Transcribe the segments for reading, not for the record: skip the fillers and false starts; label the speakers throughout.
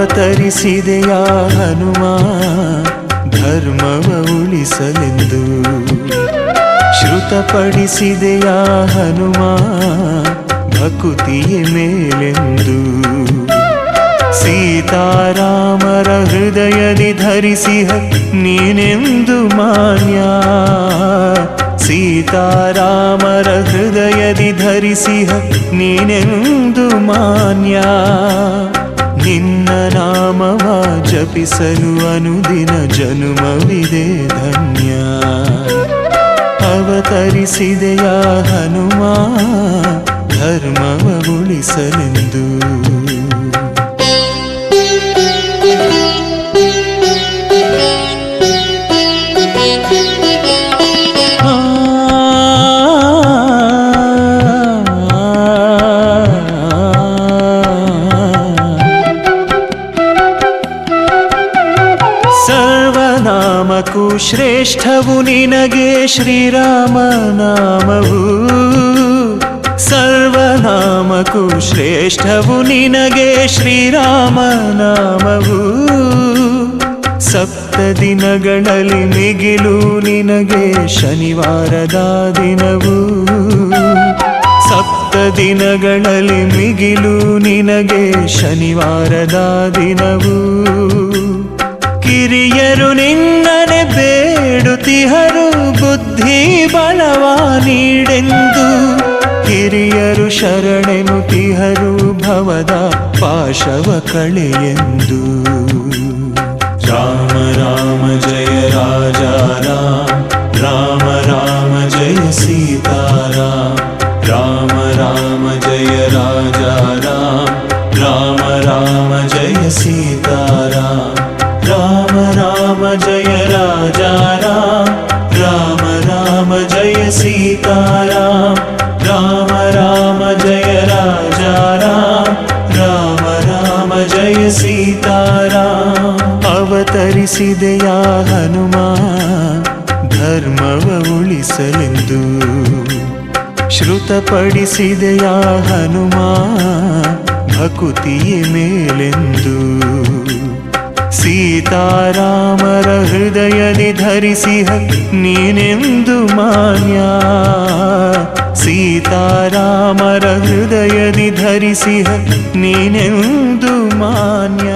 Speaker 1: ಅವತರಿಸಿದೆಯ ಹನುಮ ಧರ್ಮವ ಉಳಿಸಲೆಂದು. ಶ್ರುತಪಡಿಸಿದೆಯ ಹನುಮ ಭಕುತಿಯ ಮೇಲೆಂದು. ಸೀತಾರಾಮರ ಹೃದಯದಿ ಧರಿಸಿಹ ನೀನೆಂದು ಮಾನ್ಯ. ಸೀತಾರಾಮರ ಹೃದಯದಿ ಧರಿಸಿಹ ನೀನೆಂದು ಮಾನ್ಯ. ನಿನ್ನ ನಾಮವ ಜಪಿಸಲು ಅನುದಿನ ಜನುಮವಿದೆ ಧನ್ಯ. ಅವತರಿಸಿದೆಯ ಹನುಮ ಧರ್ಮವ ಉಳಿಸಲೆಂದು. ಸರ್ವನಾಮಕ್ಕೂ ಶ್ರೇಷ್ಠವು ನಿನಗೆ ಶ್ರೀರಾಮ ನಾಮವು. ಸರ್ವನಾಮಕ್ಕೂ ಶ್ರೇಷ್ಠವು ನಿನಗೆ ಶ್ರೀರಾಮ ನಾಮವು. ಸಪ್ತ ದಿನಗಳಲ್ಲಿ ಮಿಗಿಲು ನಿನಗೆ ಶನಿವಾರದ ದಿನವು. ಸಪ್ತ ದಿನಗಳಲ್ಲಿ ಮಿಗಿಲು ನಿನಗೆ ಶನಿವಾರದ ದಿನವು. ಕಿರಿಯರು ನಿನ್ನನೆ ಬೇಡುತ್ತಿಹರು ಬುದ್ಧಿ ಬಲವ ನೀಡೆಂದು. ಹಿರಿಯರು ಶರಣೆನುತಿಹರು ಭವದ ಪಾಶವ ಕಳೆಯೆಂದು. ರಾಮ ರಾಮ ಜಯ ರಾಜ ರಾಮ. ರಾಮ ರಾಮ ಜಯ ಸೀತಾರಾಮ. ರಾಮ ರಾಮ ಜಯ ರಾಜ ರಾಮ. ರಾಮ ರಾಮ ಜಯ ಸೀತಾರಾಮ. ರಾಮ ರಾಮ ಜಯ ರಾಜ ರಾಮ. ರಾಮ ರಾಮ ಜಯ ಸೀತಾರಾಮ. ರಾಮ ರಾಮ ಜಯ ರಾಜ ರಾಮ. ರಾಮ ರಾಮ ಜಯ ಸೀತಾರಾಮ. ಅವತರಿಸಿದೆಯ ಹನುಮ ಧರ್ಮವ ಉಳಿಸಲೆಂದು. ಶ್ರುತಪಡಿಸಿದೆಯ ಹನುಮ ಭಕುತಿಯ ಮೇಲೆಂದು. ಸೀತಾರಾಮರ ಹೃದಯದಿ ಧರಿಸಿಹ ನೀನೆಂದು ಮಾನ್ಯ. ಸೀತಾರಾಮರ ಹೃದಯದಿ ಧರಿಸಿಹ ನೀನೆಂದು ಮಾನ್ಯ.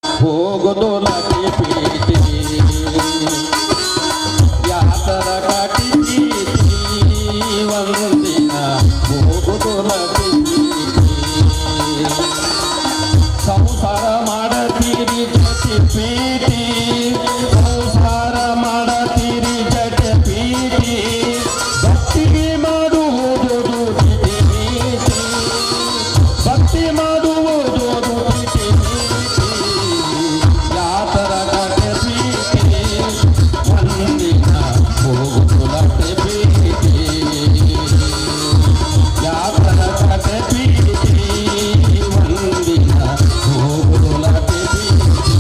Speaker 2: ಹೋಗೋದು ಲಟಿ ಪೀಟಿ ಯಾತರ ಕಾಟಿ ಒಂದಿನ ಹೋಗೋದು ಲಟಿ ಸಂಸಾರ ಮಾಡತೀರಿ ಜಟಿ ಪೀಟಿ. ಸಂಸಾರ ಮಾಡತೀರಿ ಜಟಿ ಪೀಟಿ. ಭಕ್ತಿಗೆ ಮಾಡುವುದು ದುಟಿ ಪೀಟಿ. ಭಕ್ತಿ ಮಾಡುವುದು ದುಟಿ ಪೀಟಿ. ಯಾತರ ಕಟೆ ಪೀಟಿ ಒಂದಿನ ಹೋಗುದು ಲಟೆ ಪೀಟಿ. ಯಾತರ ಕಟೆ ಪೀಟಿ ಒಂದಿನ ಹೋಗುದು ಲಟೆ ಪೀಟಿ.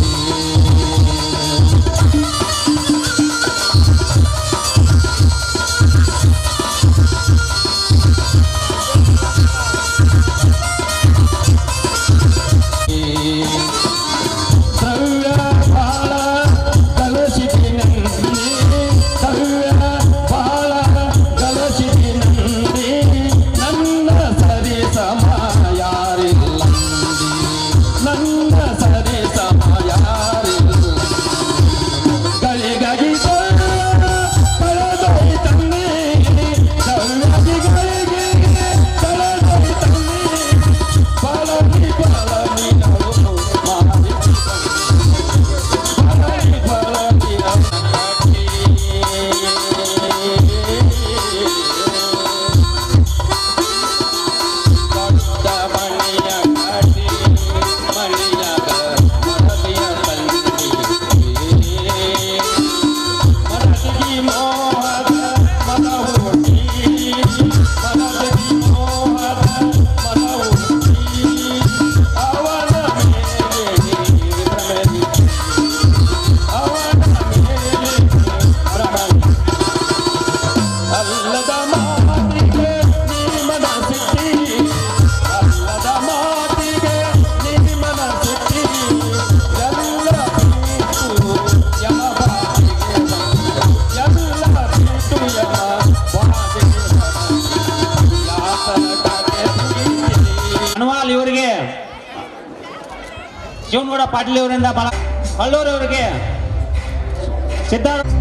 Speaker 3: ಶಿವನಗೌಡ ಪಾಟೀಲ್ ಅವರಿಂದ ಹಳ್ಳೂರು ಅವರಿಗೆ ಸಿದ್ಧಾರ್ಥ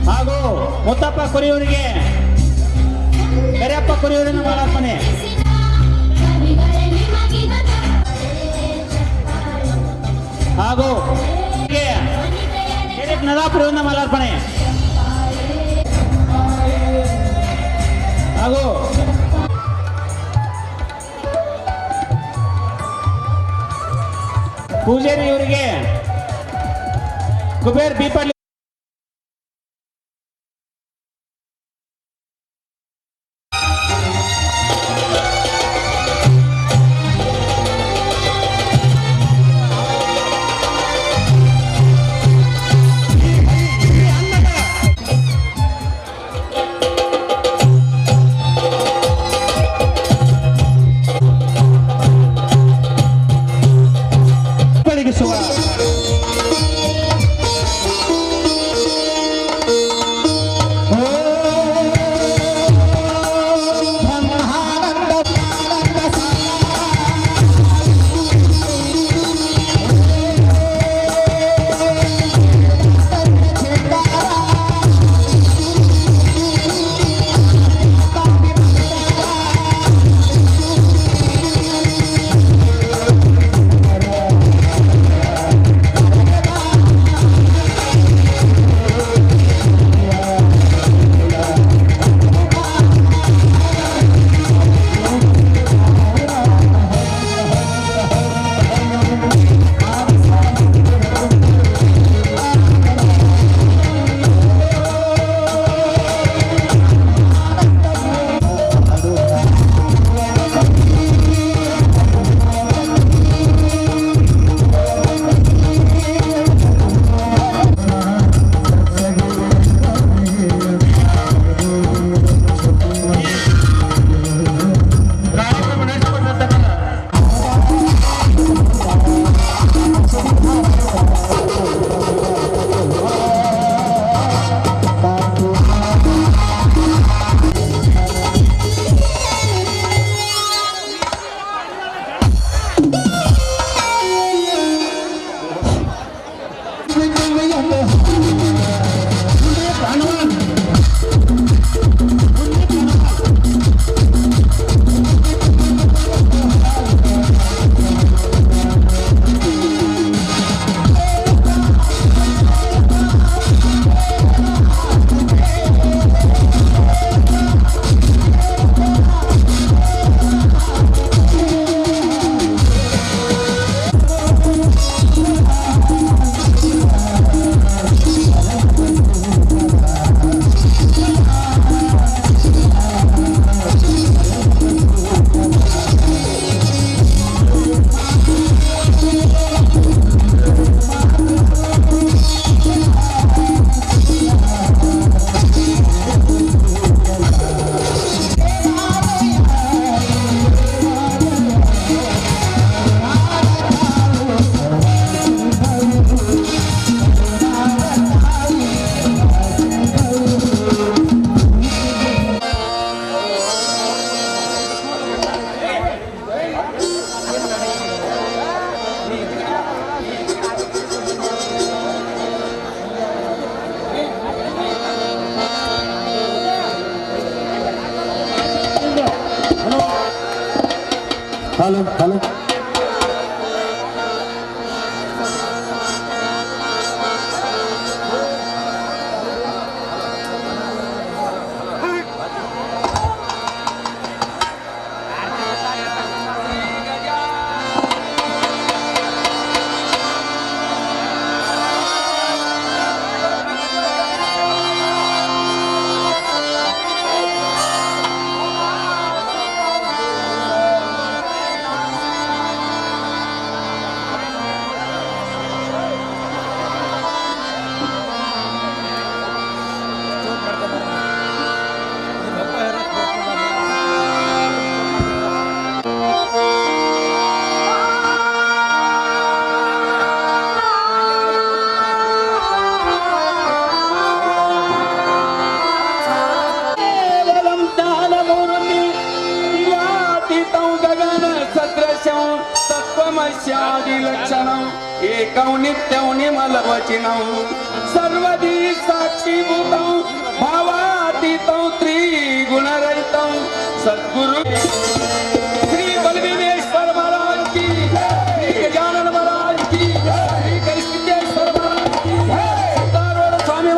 Speaker 3: ಹಾಗೂ ಮುತ್ತಪ್ಪ ಕುರಿಯವರಿಗೆ ಕರಿಯಪ್ಪ ಕುರಿಯವರಿಂದ ಮಾಲಾರ್ಪಣೆ ಹಾಗೂ ನದಾಪುರದಿಂದ ಮಾಲಾರ್ಪಣೆ ಹಾಗೂ ಪೂಜಾರಿ ಇವರಿಗೆ ಕುಬೇರ್ ಬೀಪಲ್ಲಿ
Speaker 2: ಹಲೋ
Speaker 4: समस्यादिलक्षणम् एकं नित्यं निर्मलवचनं सर्वदी साक्षीभूतं भावातीतं त्रिगुणरहितं सद्गुरु श्री बलवीरेश्वर महाराज की श्री गजानन महाराज की श्री करिसिद्धेश्वर महाराज की सत्तारूढ़ स्वामी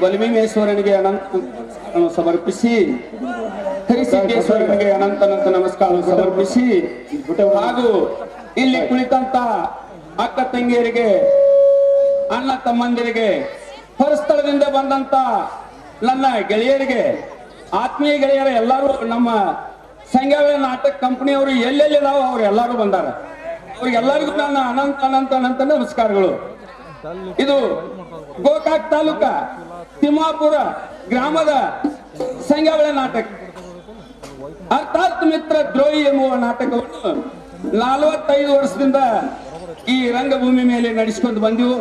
Speaker 4: ಬಲಭೀಮೇಶ್ವರನಿಗೆ ಅನಂತ ಸಮರ್ಪಿಸಿ, ಹರಿಸಿದ್ದೇಶ್ವರನಿಗೆ ಅನಂತ ನಮಸ್ಕಾರ ಸಮರ್ಪಿಸಿ, ಹಾಗೂ ಇಲ್ಲಿ ಕುಳಿತಂತ ಅಕ್ಕ ತಂಗಿಯರಿಗೆ, ಅಣ್ಣ ತಮ್ಮಂದಿರಿಗೆ, ಹೊರಸ್ಥಳದಿಂದ ಬಂದಂತ ನನ್ನ ಗೆಳೆಯರಿಗೆ, ಆತ್ಮೀಯ ಗೆಳೆಯರ ಎಲ್ಲರೂ, ನಮ್ಮ ಸಂಘಗಳ ನಾಟಕ ಕಂಪನಿಯವರು ಎಲ್ಲೆಲ್ಲಿ ನಾವು ಅವ್ರು ಎಲ್ಲರೂ ಬಂದಾರ. ಅವ್ರಿಗೆಲ್ಲರಿಗೂ ನನ್ನ ಅನಂತ ಅನಂತ ಅನಂತ ನಮಸ್ಕಾರಗಳು. ಇದು ಗೋಕಾಕ್ ತಾಲೂಕ ತಿಮ್ಮಾಪುರ ಗ್ರಾಮದ ಸಂಘಗಳ ನಾಟಕ ಅರ್ಥಾತ್ ಮಿತ್ರ ದ್ರೋಹಿ ಎಂಬುವ ನಾಟಕವನ್ನು 45 ವರ್ಷದಿಂದ ಈ ರಂಗಭೂಮಿ ಮೇಲೆ ನಡೆಸಿಕೊಂಡು ಬಂದೆವು.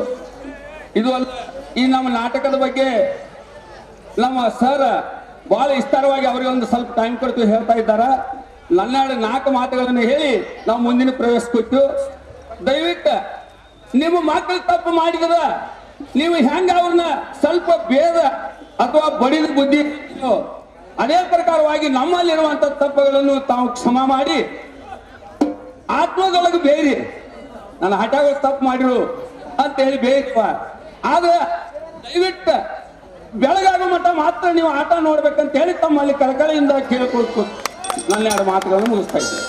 Speaker 4: ಇದು ಅಲ್ಲ, ಈ ನಮ್ಮ ನಾಟಕದ ಬಗ್ಗೆ ನಮ್ಮ ಸರ್ ಬಹಳ ವಿಸ್ತಾರವಾಗಿ ಅವರಿಗೆ ಒಂದು ಸ್ವಲ್ಪ ಟೈಮ್ ಕೊಡ್ತು ಹೇಳ್ತಾ ಇದ್ದಾರ. ನನ್ನ 4 ಮಾತುಗಳನ್ನು ಹೇಳಿ ನಾವು ಮುಂದಿನ ಪ್ರವೇಶ ಕೊಟ್ಟು, ದಯವಿಟ್ಟು ನಿಮ್ಮ ಮಕ್ಕಳು ತಪ್ಪು ಮಾಡಿದ್ರ ನೀವು ಹೆಂಗ ಅವ್ರನ್ನ ಸ್ವಲ್ಪ ಭೇದ ಅಥವಾ ಬಡಿದ ಬುದ್ಧಿ, ಅದೇ ಪ್ರಕಾರವಾಗಿ ನಮ್ಮಲ್ಲಿರುವಂತ ತಪ್ಪುಗಳನ್ನು ತಾವು ಕ್ಷಮ ಮಾಡಿ ಆತ್ಮದೊಳಗೆ ಬೇರಿ, ನನ್ನ ಹಠಗಳು ತಪ್ಪು ಮಾಡಿರು ಅಂತ ಹೇಳಿ ಬೇಯಪ್ಪ. ಆದ್ರೆ ದಯವಿಟ್ಟು ಬೆಳಗಾಗುವ ಮಟ್ಟ ಮಾತ್ರ ನೀವು ಆಟ ನೋಡ್ಬೇಕಂತ ಹೇಳಿ ತಮ್ಮಲ್ಲಿ ಕಳಕಳಿಯಿಂದ ಕೇಳ್ಕೊಳ್ತು ನನ್ನ 2 ಮಾತುಗಳನ್ನು ಮುಗಿಸ್ತಾ ಇದ್ದೆ.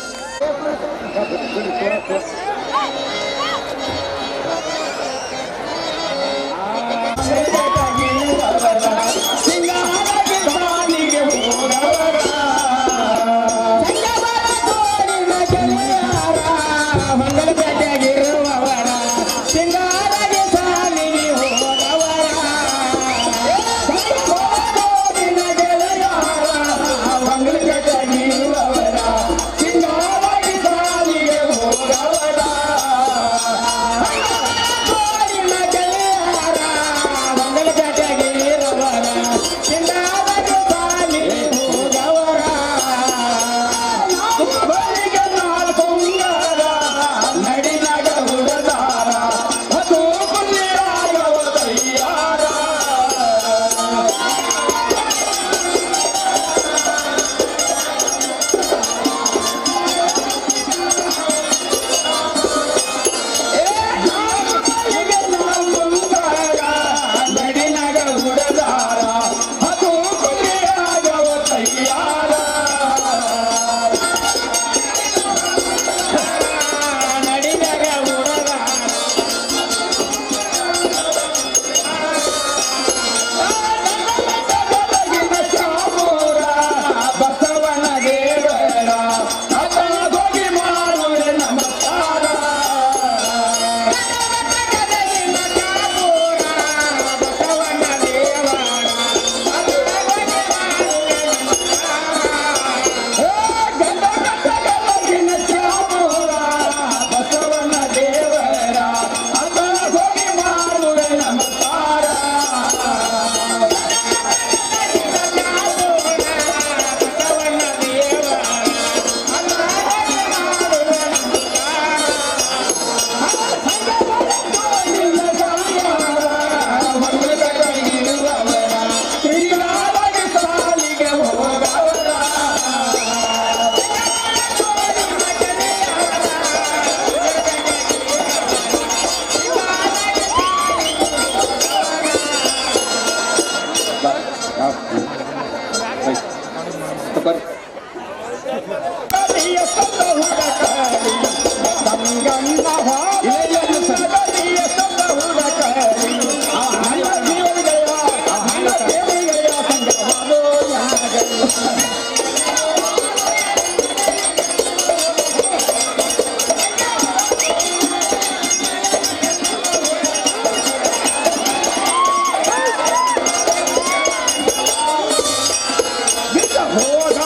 Speaker 5: ಹೋಗ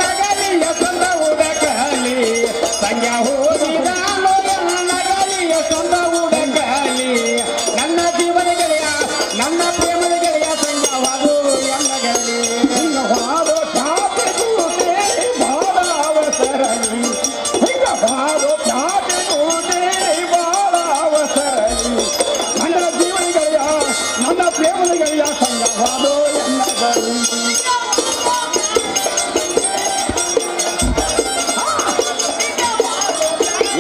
Speaker 4: ನಗಲಿಯ ಸಂದ ಹುಡುಕಲಿ ಸಂಗ್ಯಾ ಹೋಗಿದಾನೋ ನಗಲಿಯ ಸಂದ ಹುಡುಕಲಿ ನನ್ನ ಜೀವನ ಗೆಳೆಯ ನನ್ನ ಪ್ರೇಮದ ಗೆಳೆಯ ಸಂಗ್ಯವಾದು ಎನ್ನಗಲಿ ಹಾರೋ ಚಾಪೆಗೂತೆ ಬಾಳ ಅವಸರಲಿ ಹಾರೋ ಚಾಪೆಗೂತೆ ಬಾಳ ಅವಸರಲಿ ನನ್ನ ಜೀವನ ಗೆಳೆಯ ನನ್ನ ಪ್ರೇಮದ ಗೆಳೆಯ ಸಂಗ್ಯವಾದು ಎನ್ನಗಲಿ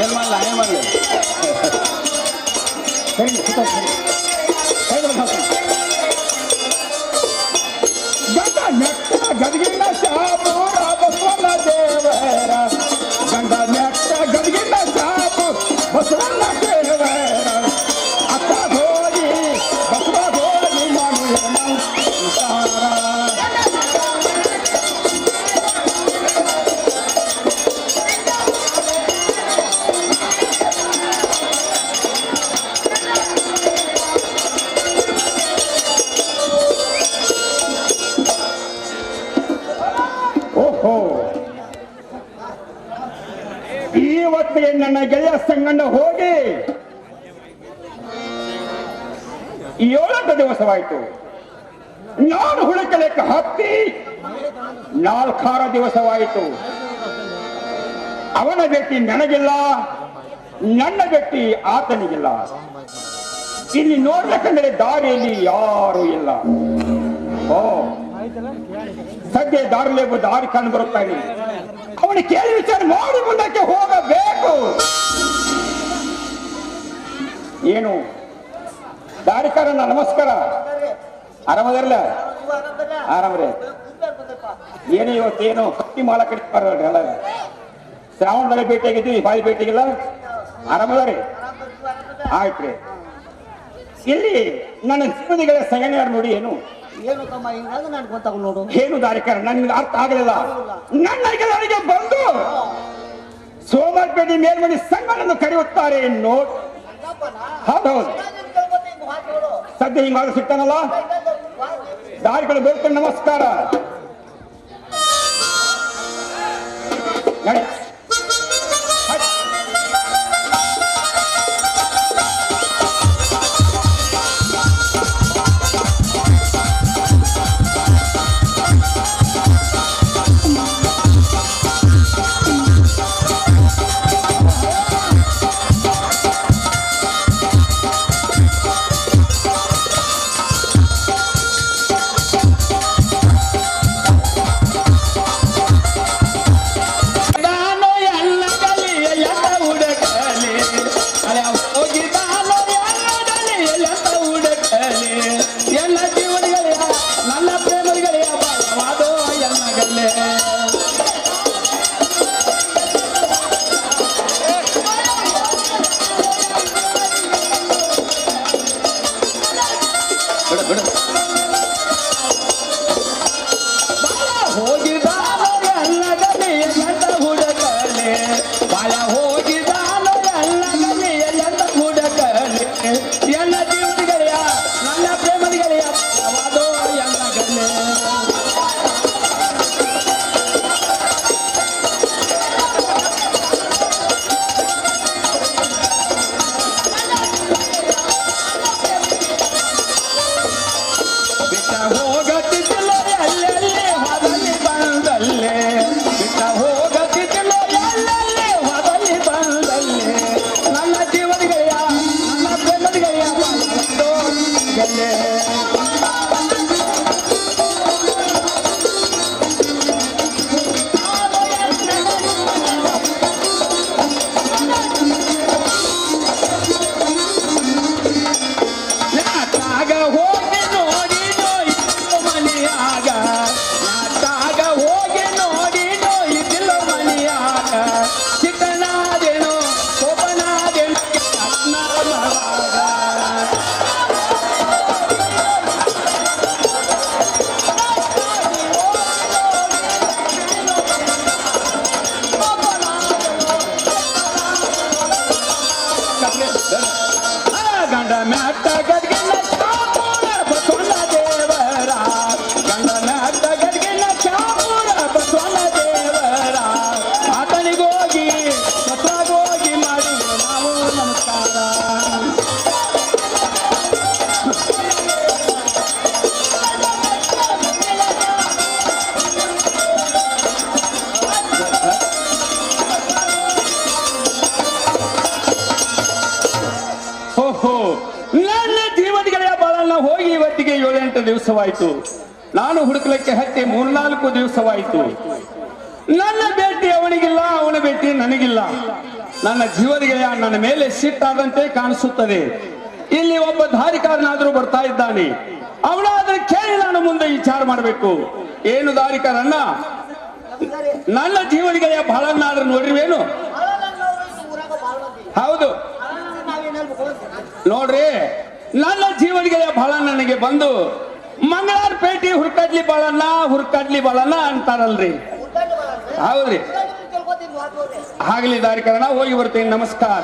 Speaker 4: ಏನ್ ಮಾಡಲ್ಲ ಏನ್ ಮಾಡಲಿ ಗಂಡ ನೆಟ್ಟ ಗದಗಿನ ಶಾಪುರ ಬಸವಣ್ಣ ದೇವರ ಗಂಡ ನೆಟ್ಟ ಗದಗಿನ ಶಾಪು ಬಸವಣ್ಣ ದೇವರ ಅಕ್ಕ ಹೋಗಿ ಬಸವ ಹೋಗಿ ಮಾಡುವ ಓಹೋ ಇವತ್ತಿಗೆ ನನ್ನ ಗೆಳೆಯ ಸಂಗಣ್ಣ ಹೋಗಿ 7 ದಿವಸವಾಯಿತು. ನಾನು ಹುಡುಕಲೆಕ್ಕ ಹತ್ತಿ 4 ದಿವಸವಾಯಿತು. ಅವನ ಭೇಟಿ ನನಗಿಲ್ಲ, ನನ್ನ ಭೇಟಿ ಆತನಿಗಿಲ್ಲ. ಇಲ್ಲಿ ನೋಡ್ಬೇಕಂದ್ರೆ ದಾರಿಯಲ್ಲಿ ಯಾರೂ ಇಲ್ಲ. ಓ ಸದ್ಯ ದಾರಿ ಕಂಡು ಬರುತ್ತಾ ಇದೆ. ಅವನು ಕೇಳಿ ವಿಚಾರ ಮಾಡಿ ಮುಂದಕ್ಕೆ ಹೋಗಬೇಕು. ಏನು ದಾರಿಕಾರನ ನಮಸ್ಕಾರ. ಆರಾಮದಿರಲ್ಲ? ಆರಾಮ್ರಿ. ಏನು ಇವತ್ತೇನು ಹತ್ತಿ ಮಾಲ ಕಡಿತಾರಲ್ಲ, ಶ್ರಾವಣದಲ್ಲಿ ಭೇಟಿಯಾಗಿದ್ದೀವಿ, ಬಾಯಿ ಭೇಟಿಗಿಲ್ಲ. ಆರಾಮದಾರಿ? ಆಯ್ತ್ರಿ. ಇಲ್ಲಿ ನನ್ನ ಜೀವನಿಗಳ ಸಂಗಣ್ಯಾರು ನೋಡಿ ಏನು
Speaker 2: ಏನು ತಮ್ಮ ಹಿಂಗಾಗಿ ನಾನು ಗೊತ್ತಾಗ ನೋಡು.
Speaker 4: ಏನು ದಾರಿಕಾರ ನನ್ಗೆ ಅರ್ಥ ಆಗಲಿಲ್ಲ. ನನಗೆ ಬಂದು ಸೋಮವಾರಪೇಟೆ ಮೇಲ್ಮನೆ ಸಂಘವನ್ನು ಕರೆಯುತ್ತಾರೆ ನೋಡಿ. ಹೌದೌದು, ಸದ್ಯ ಹಿಂಗಾಗ ಸಿಗ್ತಾನಲ್ಲ ದಾರಿಗಳು ಬೇಡ್ಕೊಂಡು ನಮಸ್ಕಾರ ನಡಿ. ದಿವಸವಾಯಿತು. ನಾನು ಹುಡುಕಲಿಕ್ಕೆ ಹತ್ತಿ 3-4 ದಿವಸವಾಯಿತು. ನನ್ನ ಭೇಟಿ ಅವನಿಗಿಲ್ಲ, ಅವನ ಭೇಟಿ ನನಗಿಲ್ಲ. ನನ್ನ ಜೀವನಿಗೆ ನನ್ನ ಮೇಲೆ ಸಿಟ್ಟಾದಂತೆ ಕಾಣಿಸುತ್ತದೆ. ಇಲ್ಲಿ ಒಬ್ಬ ದಾರಿಕಾರನಾದ್ರೂ ಬರ್ತಾ ಇದ್ದಾನೆ. ಅವನಾದ್ರೆ ಕೇಳಿ ನಾನು ಮುಂದೆ ವಿಚಾರ ಮಾಡಬೇಕು. ಏನು ದಾರಿಕಾರನ್ನ? ನನ್ನ ಜೀವನಿಗೆ ಬಹಳನ್ನಾದ್ರೂ ನೋಡ್ರಿವೇನು? ಹೌದು ನೋಡ್ರಿ, ನನ್ನ ಜೀವನಿಗೆ ಬಹಳ ನನಗೆ ಬಂದು ಮಂಗಳಾರ ಪೇಟೆ ಹುರ್ಕಡ್ಲಿ ಬಾಳನ್ನ ಅಂತಾರಲ್ರಿ. ಹೌದ್ರಿ, ಆಗ್ಲಿ ದಾರಿಕಾರಣ, ಹೋಗಿ ಬರ್ತೇನೆ. ನಮಸ್ಕಾರ.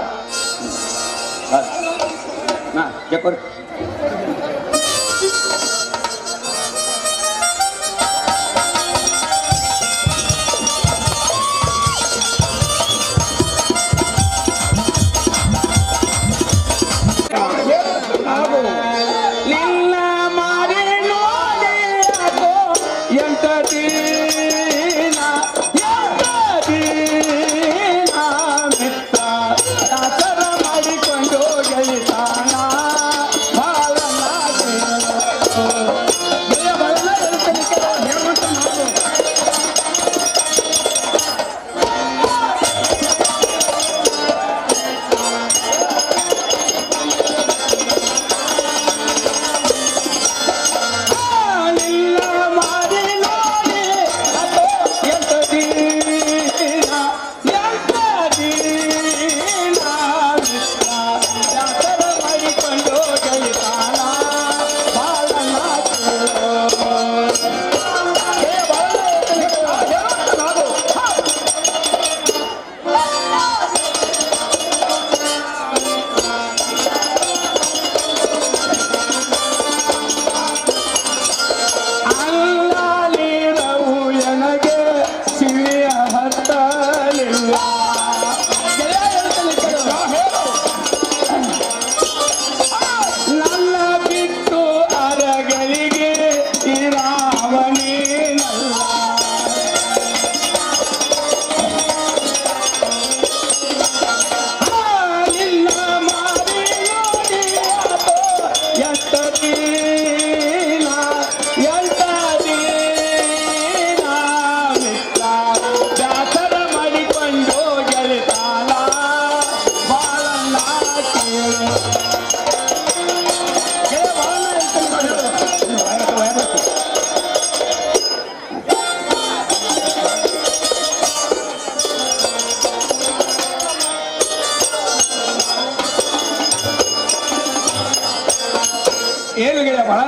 Speaker 4: ನಿನ್ನ ಮಾರಿ ನೋಡಿ ಅದು ಎಂತ ದೀನ ಮಿತ್ರ ದಾಸರ ಮಾಡಿಕೊಂಡು ಗೆಳಿತಾನ ಏನು ಗೆಳೆಯ ಬಹಳ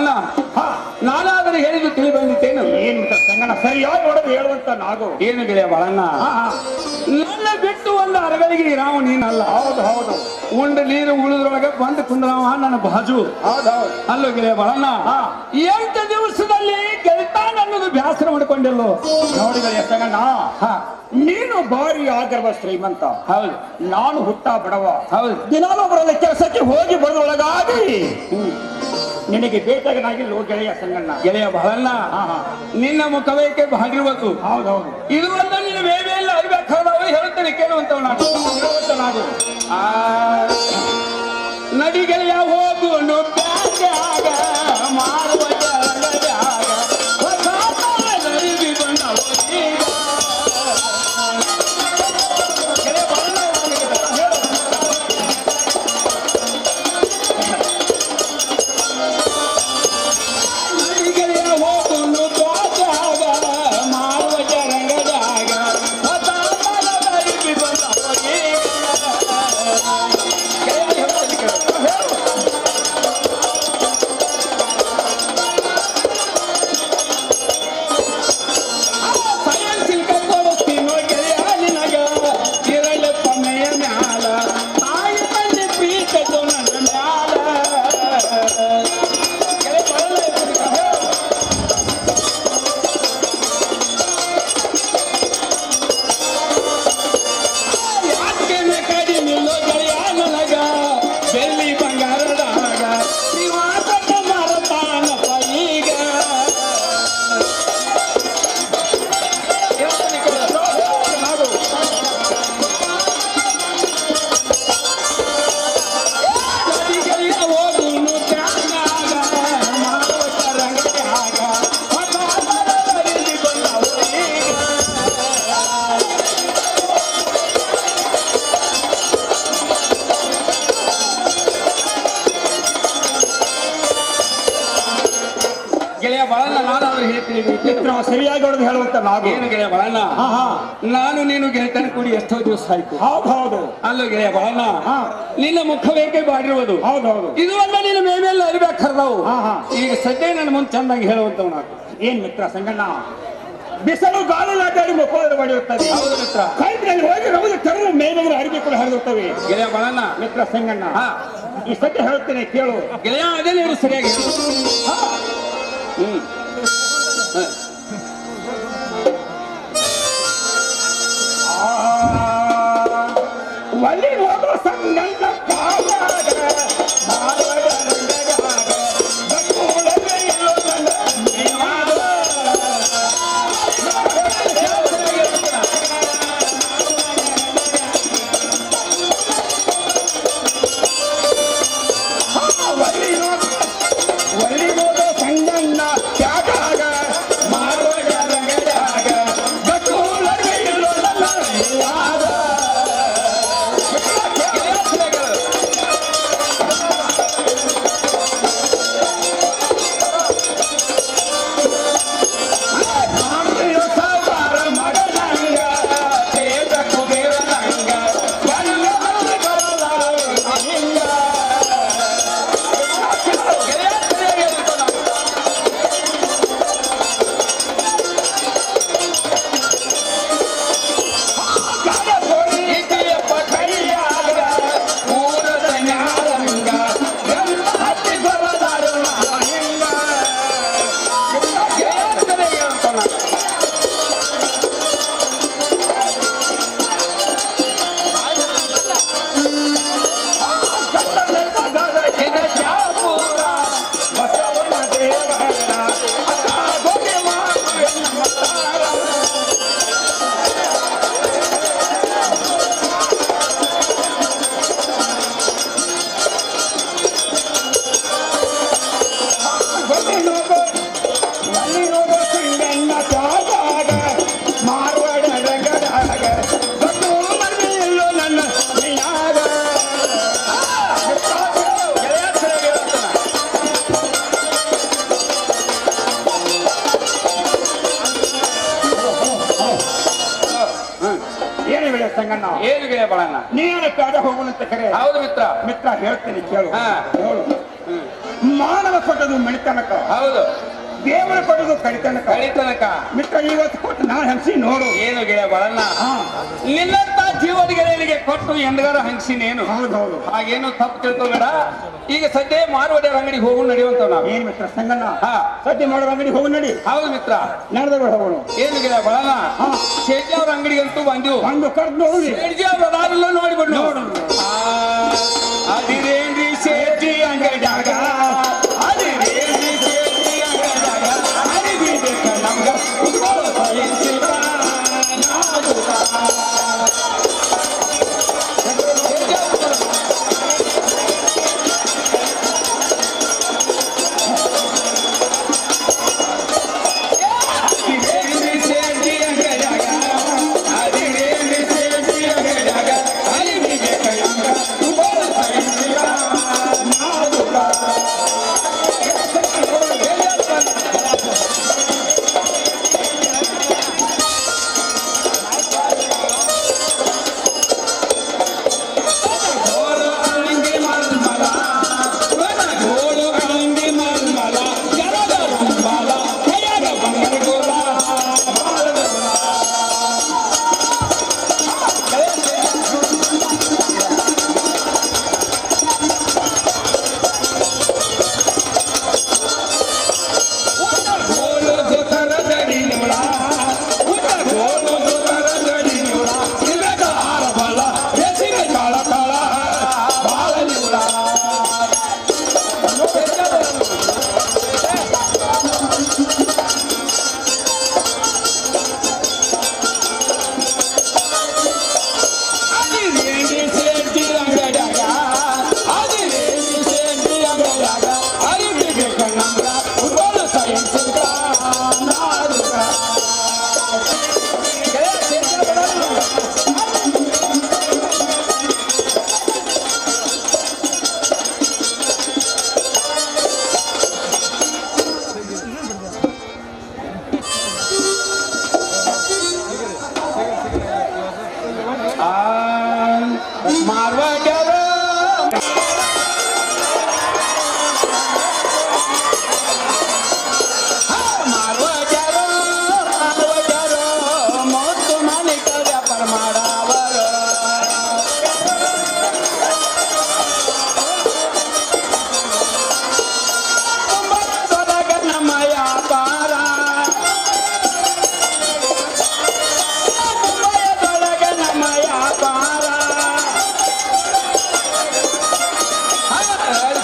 Speaker 4: ನಾನಾದರೂ ಹೇಳಿದ್ದು ತಿಳಿ ಬಂದಿತ್ತೇನು?
Speaker 3: ಏನು ಸಂಗಣ ಸರಿಯಾಗಿ ಹೊಡೆದು ಹೇಳುವಂತ ನಾವು.
Speaker 4: ಏನು ಗೆಳೆಯ ಬಹಳಣ್ಣ, ನನ್ನ ಬಿಟ್ಟು ಒಂದು ಅರಗಳಿಗೆ ಇರಾವ ನೀನಲ್ಲ.
Speaker 3: ಹೌದು ಹೌದು,
Speaker 4: ಉಂಡು ನೀರು ಉಳಿದ್ರೊಳಗೆ ಬಂದು ಕುಂದ್ರವ ನನ್ನ ಬಾಜು.
Speaker 3: ಹೌದೌದು,
Speaker 4: ಅಲ್ಲೋ ಗೆಳೆಯ ಬಹಳಣ್ಣ, 8 ದಿವಸದಲ್ಲಿ ಗೆಲ್ತಾನ ಅನ್ನೋದು ಬ್ಯಾಸರ ಮಾಡ್ಕೊಂಡಿಲ್ಲೋ.
Speaker 3: ನೋಡಿ ಗೆಳೆಯ ಸಂಗಣ್ಣ, ನೀನು ಭಾರಿ ಆಗರ್ವ ಶ್ರೀಮಂತ,
Speaker 4: ಹೌದು.
Speaker 3: ನಾನು ಹುಟ್ಟ ಬಡವ.
Speaker 4: ಹೌದು.
Speaker 3: ದಿನಾಲೂ ಬರಲ್ಲ ಕೆಲಸಕ್ಕೆ ಹೋಗಿ ಬರೋದ್ರೊಳಗಾಗಿ ನಿನಗೆ ಬೇಕಾಗನಾಗಿಲ್ಲ ಗೆಳೆಯ ಸಂಗಣ್ಣ.
Speaker 4: ಗೆಳೆಯ ಬಹಳಣ್ಣ, ನಿನ್ನ ಮುಖವೇಕೆ ಬಾಗಿರ್ಬೇಕು.
Speaker 3: ಹೌದೌದು,
Speaker 4: ಇದು ಒಂದು ನಿನ್ನ ಬೇವೆಲ್ಲ ಅರಿಬೇಕಾದವರು ಹೇಳ್ತೇನೆ ಕೇಳುವಂತವ್ ನಾನು. ನಡಿ ಗೆಳೆಯ ಹೋಗು ನುಗ್ಗಾಗ ಮಾರುವ ಜಗದಾಗ ಹೊಸ ನರಿವಿ ಬಂದವು ಈಗ. ಗೆಳೆಯ ಬಹಳಣ್ಣ ಹೇಳು.
Speaker 3: ಮಿತ್ರ ಸರಿಯಾಗಿ ಹೊಡೆದು ಹೇಳುವಂತ ನಾವು
Speaker 4: ಏನು ಗೆಳೆಯ ಬಾಳಣ್ಣ
Speaker 3: ಹಾ ಹಾ
Speaker 4: ನಾನು ನೀನು ಗೆಳೆತನ ಕೂಡಿ ಎಷ್ಟೋ ದಿವಸ ಆಯ್ತು
Speaker 3: ಹೌದು ಹೌದು
Speaker 4: ಅಲ್ಲೋ ಗೆಳೆಯ ಬಾಳಣ್ಣ
Speaker 3: ಹಾ
Speaker 4: ನಿನ್ನ ಮುಖವೇಕೆ ಬಾಡಿರುವುದು
Speaker 3: ಹೌದು ಹೌದು
Speaker 4: ಇದು ಅಲ್ಲ ನಿನ್ನ ಮೇಲೆ ಅರಿಬೇಕು ಹರಿದವು
Speaker 3: ಹಾ ಹಾ
Speaker 4: ಈಗ ಸದ್ಯ ನನ್ನ ಮುಂದೆ ಚಂದಾಗಿ ಹೇಳುವಂತವ್ ನಾನು
Speaker 3: ಏನ್ ಮಿತ್ರ ಸಂಗಣ್ಣ ಬಿಸಲು ಗಾಳಿ ಆಟಾಡಿ ಮುಖವಾದ ಮಾಡಿರುತ್ತದೆ
Speaker 4: ಹೌದು ಮಿತ್ರ
Speaker 3: ಕೈಗಳಲ್ಲಿ ಹೋಗಿ ನಮಗೆ ತರಲು ಮೇಲಿನ ಅರಿಕೆ ಕೂಡ ಹರಿದಿರ್ತವೆ
Speaker 4: ಗೆಳೆಯ ಬಾಳಣ್ಣ
Speaker 3: ಮಿತ್ರ ಸಂಗಣ್ಣ
Speaker 4: ಹಾ
Speaker 3: ಈ ಸತ್ಯ ಹೇಳ್ತೇನೆ ಕೇಳು
Speaker 4: ಗೆಳೆಯ ಅದೇ ನೀನು ಸರಿಯಾಗಿ ಹೇಳು. ಹ್ಮ್ ಹ.
Speaker 3: ಒಲಿ ಹೋಗೋ ಸಂಗಣ್ಣ ಪಾಲಾಗ, ಮಾಲಗ ರಂಗಗಾಗ, ಬಕ್ಕುಳಗ ಇಲ್ಲೊಂದಲ್ಲ ನೀನಾಗ. ಒಲಿ ಹೋಗೋ ಸಂಗಣ್ಣ ತ್ಯಾಗಾಗ, ಮಾಲಗ ರಂಗಗಾಗ, ಬಕ್ಕುಳಗ ಇಲ್ಲೊಂದಲ್ಲ ನೀನಾಗ. ಸಂಗಣ್ಣ
Speaker 4: ಏನು ಗೆಳೆಯ ಬಾಳಣ್ಣ
Speaker 3: ನೀನು ಕಾಡ ಹೋಗುವಂತ ಕರೆ
Speaker 4: ಹೌದು ಮಿತ್ರ
Speaker 3: ಮಿತ್ರ ಹೇಳ್ತೀನಿ ಕೇಳು
Speaker 4: ಹಾ.
Speaker 3: ಹೇಳು ಮಾನವ ಕೊಟ್ಟದು ಮಣಿತನಕ
Speaker 4: ಹೌದು
Speaker 3: ದೇವರ ಕೊಟ್ಟದು ಕಡಿತನಕ
Speaker 4: ಕಳಿತನಕ
Speaker 3: ಮಿತ್ರ ಇವತ್ತು ಕೊಟ್ಟು ನಾನು ಹಂಸಿ ನೋಡು
Speaker 4: ಏನು ಗೆಳೆಯ ಬಾಳಣ್ಣ
Speaker 3: ಹಾ
Speaker 4: ನಿನ್ನಂತ ಜೀವನ ಗೆಳೆಯನಿಗೆ ಕೊಟ್ಟು ಎಂದಗಾರ ಹಂಚಿನೇನು
Speaker 3: ಹೌದು ಹೌದು
Speaker 4: ಹಾಗೇನು ತಪ್ಪು ತಿಳ್ಕೊಬೇಡ ಈಗ ಸದ್ಯ ಮಾರುವಡೆ ಅಂಗಡಿಗೆ ಹೋಗು ನಡೆಯುವಂತವ್ ನಾವು
Speaker 3: ಏನ್ ಮಿತ್ರ ಸಂಗಣ್ಣ
Speaker 4: ಹಾ
Speaker 3: ಸದ್ಯ ಮಾಡುವ ಅಂಗಡಿ ಹೋಗು ನಡಿ
Speaker 4: ಹೌದು ಮಿತ್ರ
Speaker 3: ನಡೆದ ಹೋಗೋಣ
Speaker 4: ಏನು ಗೆಳೆಯ ಬಾಳಣ್ಣ
Speaker 3: ಹಾ.
Speaker 4: ಶೆಟ್ಟಿ ಅವ್ರ ಅಂಗಡಿಗಂತೂ ಬಂದಿವು
Speaker 3: ಒಂದು ಕರ್ದು ನೋಡಿ
Speaker 4: ಶೆಟ್ಟಿ ಅವ್ರ ಅದಾರಲ್ಲ ನೋಡಿಬಿಡು
Speaker 3: ನೋಡು.
Speaker 4: ಅದಿರೇನ್ರಿ ಶೆಟ್ಟಿ ಅಂಗಡಿಯಾಗ ಅದಿರೇನ್ರಿ ಶೆಟ್ಟಿ ಅಂಗಡಿಯಾಗ ಅರಿವಿಬೇಕ ನಮ್ಗ ಉತ್ಕೊಳ್ಳೋ ಸಹಿಸಿಕ ನಾದುಕ. ಅದಿರೇನ್ರಿ ಶೆಟ್ಟಿ ಅಂಗಡಿಯಾಗ ಅದಿರೇನ್ರಿ ಶೆಟ್ಟಿ ಅಂಗಡಿಯಾಗ ಅರಿವಿಬೇಕ ನಮ್ಗ ಉತ್ಕೊಳ್ಳೋ ಸಹಿಸಿಕ
Speaker 3: ಮಾರ್ವಾಡ್ಯಾರೋ ಮಾರ್ವಾಡ್ಯಾರೋ ಮಾರ್ವಾಡ್ಯಾರೋ ಮತ್ತು ಮಾಲೀಕ ವ್ಯಾಪಾರ ಮಾಡವರು ತುಂಬದೊಳಗ ನಮ್ಮ ವ್ಯಾಪಾರ ಮುಂಬಯದೊಳಗ ನಮ್ಮ ವ್ಯಾಪಾರ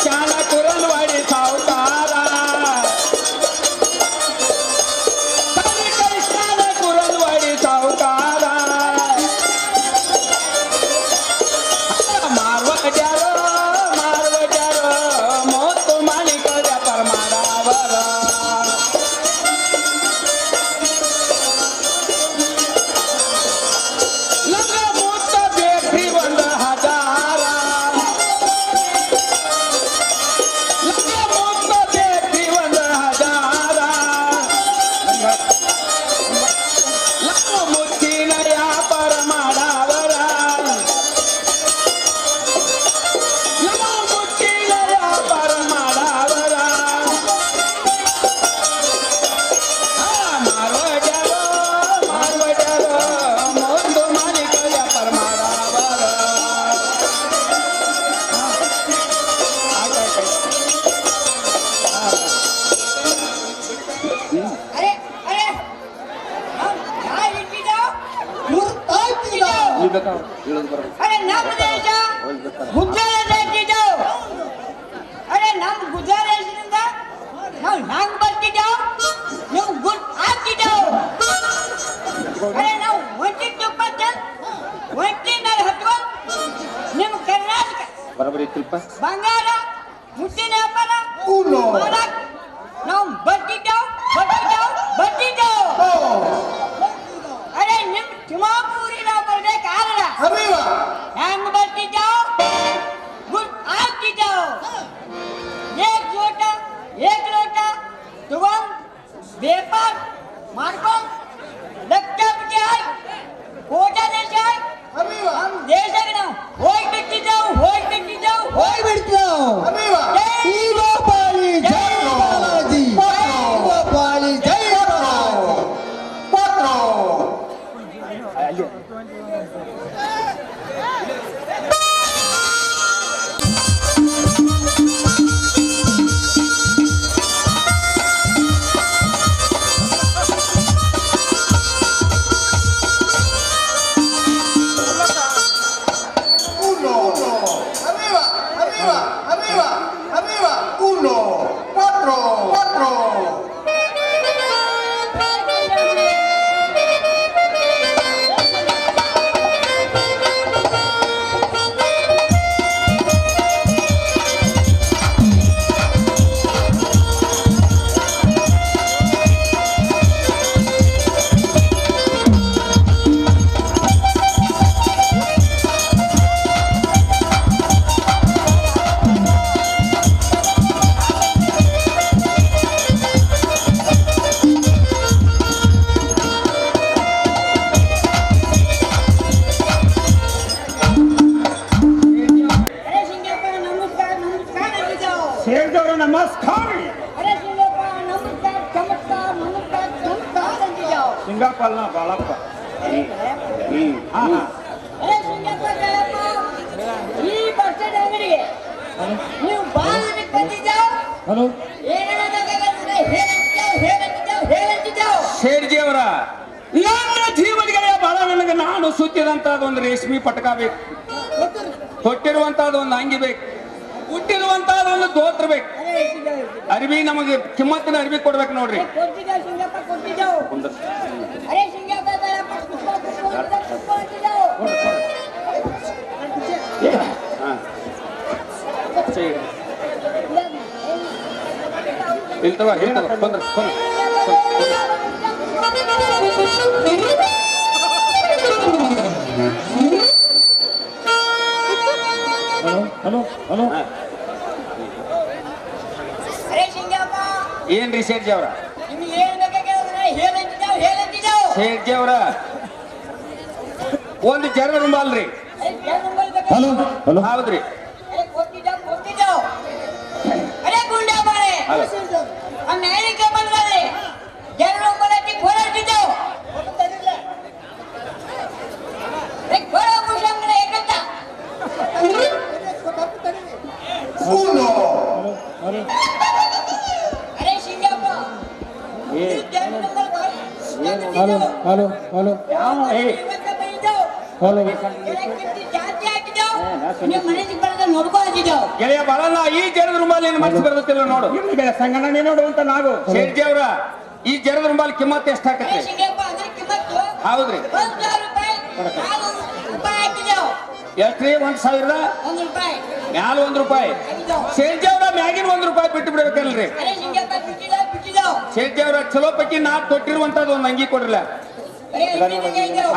Speaker 3: ಶಾಣ ಕುರಲ್ವಾಡಿ ಸಾವುಕಾರ ಶಾಣ ಕುರಲ್ವಾಡಿ ಸಾವುಕಾರ ಮಾರ್ವಾಡ್ಯಾರೋ ಮಾರ್ವಾಡ್ಯಾರೋ ಮತ್ತು ಮಾಲೀಕ ವ್ಯಾಪಾರ ಮಾಡವರ ಲಂಗ ಮುತ್ತ ಬೇಕ್ರಿ 1,000 ಲಂಗ ಮುತ್ತ ಬೇಕ್ರಿ 1,000 ಲಂಗ ಮುತ್ತಿನ ವ್ಯಾಪಾರ ಮಾಡವರ ಲಂಗ ಮುತ್ತಿನ ವ್ಯಾಪಾರ ಮಾಡವರ ಮಾರ್ವಾಡ್ಯಾರೋ ಮಾರ್ವಾಡ್ಯಾರೋ ಒಂದು ಮಾಲೀಕ ವ್ಯಾಪಾರ ಮಾಡವರ
Speaker 2: ಅರೆ ಅರೆ ಯಾರು ಇಟ್ಟಿದ್ದಾವ್? ಗುರ್ತಾಯ್ತಿದ್ದಾವ್. ಅರೆ ನಮ್ಮ ದೇಶ ಗುಜರಾತ್ ಇಟ್ಟಿದ್ದಾವ್. ಅರೆ ನಮ್ಮ ಗುಜರಾತ್ನಿಂದ ನಾವು ಹ್ಯಾಂಗ್ ಬರ್ತಿದ್ದಾವ್? ನೀವು ಗುಡ್ ಹಾಕಿದ್ದಾವ್. ಅರೆ ನಾವು ಒಂಟಿ ತುಪ್ಪದ ಒಂಟಿ ಮೇಲೆ ಹತ್ಕೊಂಡು ನಿಮ್ಮ ಕರ್ನಾಟಕ ಬಂಗಾರ ಮುಟ್ಟಿನ ವ್ಯಾಪಾರ ಮಾಡಕ್ ನಾವು ಬರ್ತಿದ್ದಾವ್ ಬರ್ತಿದ್ದಾವ್ ಬರ್ತಿದ್ದಾವ್. ಅರೆ ನಿಮ್ ತಿಮ್ಮಾಪುರಿ ನಾವು ಬರ್ಬೇಕಾಗಲ್ಲ. ಹೆಂಗ್ ಬರ್ತಿದ್ದಾವ್? ಗುಡ್ ಆಗ್ತಿದ್ದಾವ್. ಏಕ್ ಲೋಟ ತಗೊಂಡ್ ವ್ಯಾಪಾರ ಮಾಡ್ಕೊಂಡ್ ಲಕ್ಷಪತಿ ಆಗಿ ಕೋಟಾಧೀಶ ಆಗಿ ನಮ್ ದೇಶಕ್ಕೆ ನಾವು ಹೋಗ್ಬಿಟ್ಟಿದ್ದಾವ್ ಹೋಗ್ಬಿಟ್ಟಿದ್ದಾವ್ ಹೋಗ್ಬಿಡ್ತಿದ್ದಾವ್.
Speaker 3: ಸೇರಿದವರು ನಮಸ್ಕಾರ
Speaker 2: ಅರೆ ಸಿಂಗಪ್ಪ ನಮಸ್ಕಾರ ಚಮತ್ಕಾರ ನಮಸ್ಕಾರ ಚಮತ್ಕಾರ ಅಂತಿದ್ದಾವ್.
Speaker 3: ಸಿಂಗಾಪಲ್ನ ಬಾಳಪ್ಪ
Speaker 2: ಅರೆ ಸಿಂಗಪ್ಪ ಜಯಪ್ಪ ಈ ಬಸ್ಸದ ಅಂಗಡಿಗೆ ನೀವು ಬಾಗಿಲಿಗೆ ಬಂದಿದ್ದಾವ್.
Speaker 4: ಹಲೋ ಶೇರ್ಜಿ ಅವರ ನನ್ನ ಜೀವನಗಳ ಬಹಳ ನನಗೆ ನಾನು ಸುತ್ತಿದಂತಹದ್ದು ಒಂದು ರೇಷ್ಮೆ ಪಟಕ ಬೇಕು, ತೊಟ್ಟಿರುವಂತಹದ್ದು ಒಂದು ಅಂಗಿ ಬೇಕು, ಹುಟ್ಟಿರುವಂತಹದ್ದು ಒಂದು ದೋತ್ರ ಬೇಕು, ಅರಿವಿ ನಮಗೆ ಕಿಮ್ಮತ್ತಿನ ಅರಿವಿ ಕೊಡ್ಬೇಕು ನೋಡ್ರಿ. ಇಲ್ತವ ಹೇಳ್ತವ ಬಂದ್ರ
Speaker 3: ಹಲೋ ಹಲೋ
Speaker 4: ಏನ್ರಿ ಶೇರ್ಜಿ ಅವರ? ಶೇರ್ಜಿ ಅವರ ಒಂದು ಜರ ರುಮಾಲ್ರಿ,
Speaker 3: ಹಲೋ ಹಲೋ
Speaker 4: ಹೌದ್ರಿ
Speaker 2: ಅರೆ ಕೊಟ್ಟಿದ್ದಾವ್ ಅರೆ ಗುಂಡಾ ಬಾಳೆ
Speaker 4: ಹಲೋ
Speaker 2: ಆ ನಾಯಿಗೆ ಬಂದ್ರೆ ಜನರು ಬರಕ್ಕೆ ಹೋರಾಡ್ತಿದ್ದಾವ್ ಕೊಡ ಮುಷಂಗಡೆ ಏಕಂತ ಅರೆ ಸಿಂಗಪ್ಪ
Speaker 3: ಹಲೋ ಹಲೋ ಹಲೋ
Speaker 4: ಯಾವ ಏ
Speaker 3: ಹಲೋ
Speaker 4: ಗೆಳೆಯ ಬಾಳಣ್ಣ ಈ ಜರದ ರುಮಾಲ್ ಏನು ಮನಸ್ಸು ಬರ್ತತಿಲ್ಲ ನೋಡು
Speaker 3: ಸಂಗಣ್ಣ ನೀ ನೋಡು ಅಂತ ನಾವು
Speaker 4: ಶೇರ್ಜಿ ಅವ್ರ ಈ ಜರದ ರುಮಾಲ್ ಕಿಮ್ಮತ್ ಎಷ್ಟ್ ಹಾಕತ್ರಿ ಹೌದ್ರಿ ಎಷ್ಟ್ರಿ 1,000 ಮ್ಯಾಲ 1 ರೂಪಾಯಿ ಶೇರ್ಜಿ ಅವ್ರ ಮ್ಯಾಗಿನ 1 ರೂಪಾಯಿ ಬಿಟ್ಟು ಬಿಡ್ಬೇಕಲ್ರಿ ಶೇರ್ಜಿ ಅವ್ರ ಚಲೋ ಪೈಕಿ ನಾ ಕೊಟ್ಟಿರುವಂತದ್ದು ಒಂದು ಅಂಗಿ ಕೊಡ್ರಲ್ಲ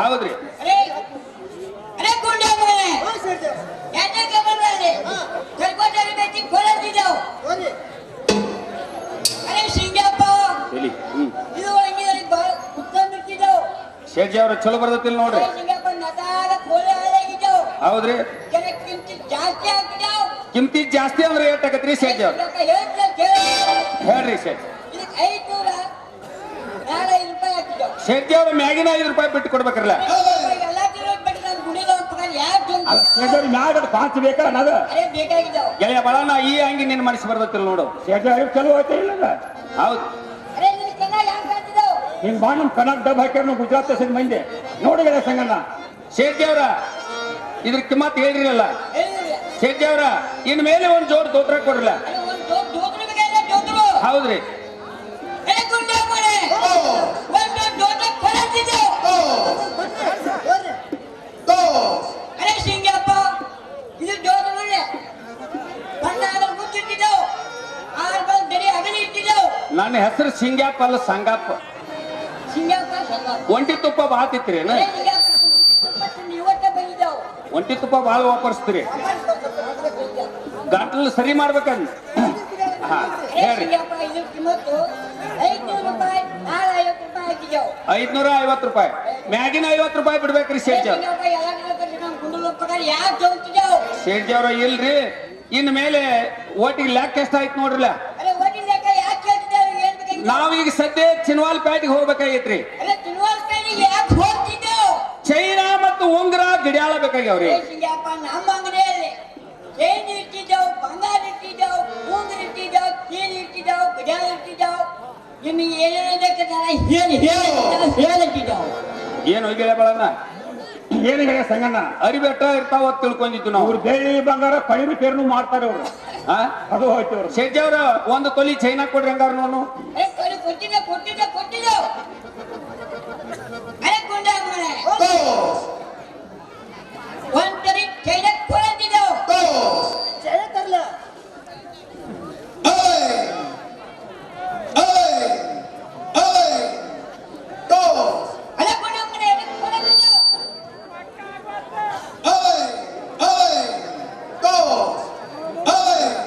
Speaker 4: ಹೌದ್ರಿ ಶೇರ್ಜಿ ಅವ್ರ ಚಲೋ ಬರ್ತತಿಲ್ಲ ನೋಡ್ರಿ ಹೌದ್ರಿ ಕಿಮ್ತಿ ಜಾಸ್ತಿ ಅಂದ್ರೆ ಏಟ್ ಆಗತ್ರಿ ಶೇರ್ಜಿ ಅವ್ರ ಹೇಳ್ರಿ ಶೇರ್ಜಿ ಅವ್ರ ಮ್ಯಾಗಿನ 5 ರೂಪಾಯಿ ಬಿಟ್ಟು ಕೊಡ್ಬೇಕ್ರಲ್ಲ
Speaker 3: ಮ್ಯಾಗ ಪಾಂಚ್ ಬೇಕಾ ಅನ್ನೋದು
Speaker 4: ಗೆಳೆಯ ಬಾಳಣ್ಣ ಈ ಅಂಗಿ ನಿನ್ ಮನಸ್ಸು ಬರ್ತತಿಲ್ಲ ನೋಡು
Speaker 3: ಚಲೋ ಐತೆ ಇಲ್ಲ
Speaker 4: ಹೌದು
Speaker 3: ಹಿಂಗ್ ಬಾ ನಮ್ ಕನ್ನಡ ಡಬ್ ಹಾಕ್ಯಾರ ಗುಜರಾತ್ ದೇಶದ ಮಂದಿ ನೋಡಿಗಳ ಸಂಗಣ್ಣ
Speaker 4: ಶೇರ್ಜಿ ಅವ್ರ ಇದ್ರ ಕಿಮ್ಮತ್ ಹೇಳಿರಲ್ಲ ಶೇರ್ಜಿ ಅವ್ರ ಇನ್ ಮೇಲೆ ಒಂದ್ ಜೋಡ್ ದೋತ್ರ ಕೊಡ್ರಲ್ಲ ಹೌದ್ರಿ ನನ್ನ ಹೆಸರು ಸಿಂಗ್ಯಾಪ್ ಅಲ್ಲ ಸಂಗಪ್ಪ ಒಂಟಿ ತುಪ್ಪ ಬಾತಿತ್ರಿ ಒಂಟಿ ತುಪ್ಪ ಬಾಳ ವಾಪರಿಸ್ತೀರಿ ಗಂಟಲು ಸರಿ ಮಾಡ್ಬೇಕಂದ್ ಹೇಳ್ರಿ 550 ರೂಪಾಯಿ ಮ್ಯಾಗಿನ 50 ರೂಪಾಯಿ ಬಿಡ್ಬೇಕ್ರಿ ಶೇರ್ಜಿ ಅವ್ರ ಶೇರ್ಜಿ ಅವ್ರ ಇಲ್ರಿ ಇನ್ ಮೇಲೆ ಓಟಿಗೆ ಲೆಕ್ಕ ಎಷ್ಟಾಯ್ತು ನೋಡ್ರಲ್ಲ ನಾವೀಗ ಸದ್ಯ ಚಿನ್ವಾಲ್ ಪ್ಯಾಟಿಗೆ ಹೋಗ್ಬೇಕಾಗೈತ್ರಿ ಚೈನಾ ಮತ್ತು ಉಂಗ್ರ ಗಡಿಯಾಳ ಬೇಕಾಗ್ಯಾವ್ರಿ
Speaker 2: ನಮ್ಮ ಅಂಗಡಿಯಲ್ಲಿ ಚೈನ್ ಇಟ್ಟಿದ್ದಾವ್ ಬಂಗಾರ ಇಟ್ಟಿದ್ದಾವ್ ಉಂಗ್ರ ಇಟ್ಟಿದ್ದಾವ್ ಚೀನ್ ಇಟ್ಟಿದ್ದಾವ್ ಗಡಿಯಾಳ ಇಟ್ಟಿದ್ದಾವ್ ನಿಮಗೆ ಏನೇನಿದ್ದಾವ್
Speaker 4: ಏನು ಗೆಳೆ ಬಾಳಣ್ಣ
Speaker 3: ಏನು ಹೇಳ ಸಂಗಣ್ಣ
Speaker 4: ಅರಿಬೆಟ್ಟ ಇರ್ತಾವ ತಿಳ್ಕೊಂಡಿದ್ದು ನಾವು
Speaker 3: ಅವ್ರು ಬೆಳ್ಳಿ ಬಂಗಾರ ಕೈ ರಿಪೇರ್ನು ಮಾಡ್ತಾರೆ ಅವ್ರು ಅದು ಹೋಯ್ತು ಅವ್ರು
Speaker 4: ಶೆಟ್ಟಿ ಅವ್ರ ಒಂದು ತೊಲಿ ಚೈನಾ ಕೊಡ್ರಿ ಹಂಗಾರ ನೋನು
Speaker 2: ಕೊಟ್ಟಿದ್ದ ಅರೆ ಕೊಂಡ ಒಂದ್ ತೊಲಿ ಚೈನಾ ಕೊಡ್ತಿದ್ದ ಚೈನಾ ತರ್ಲ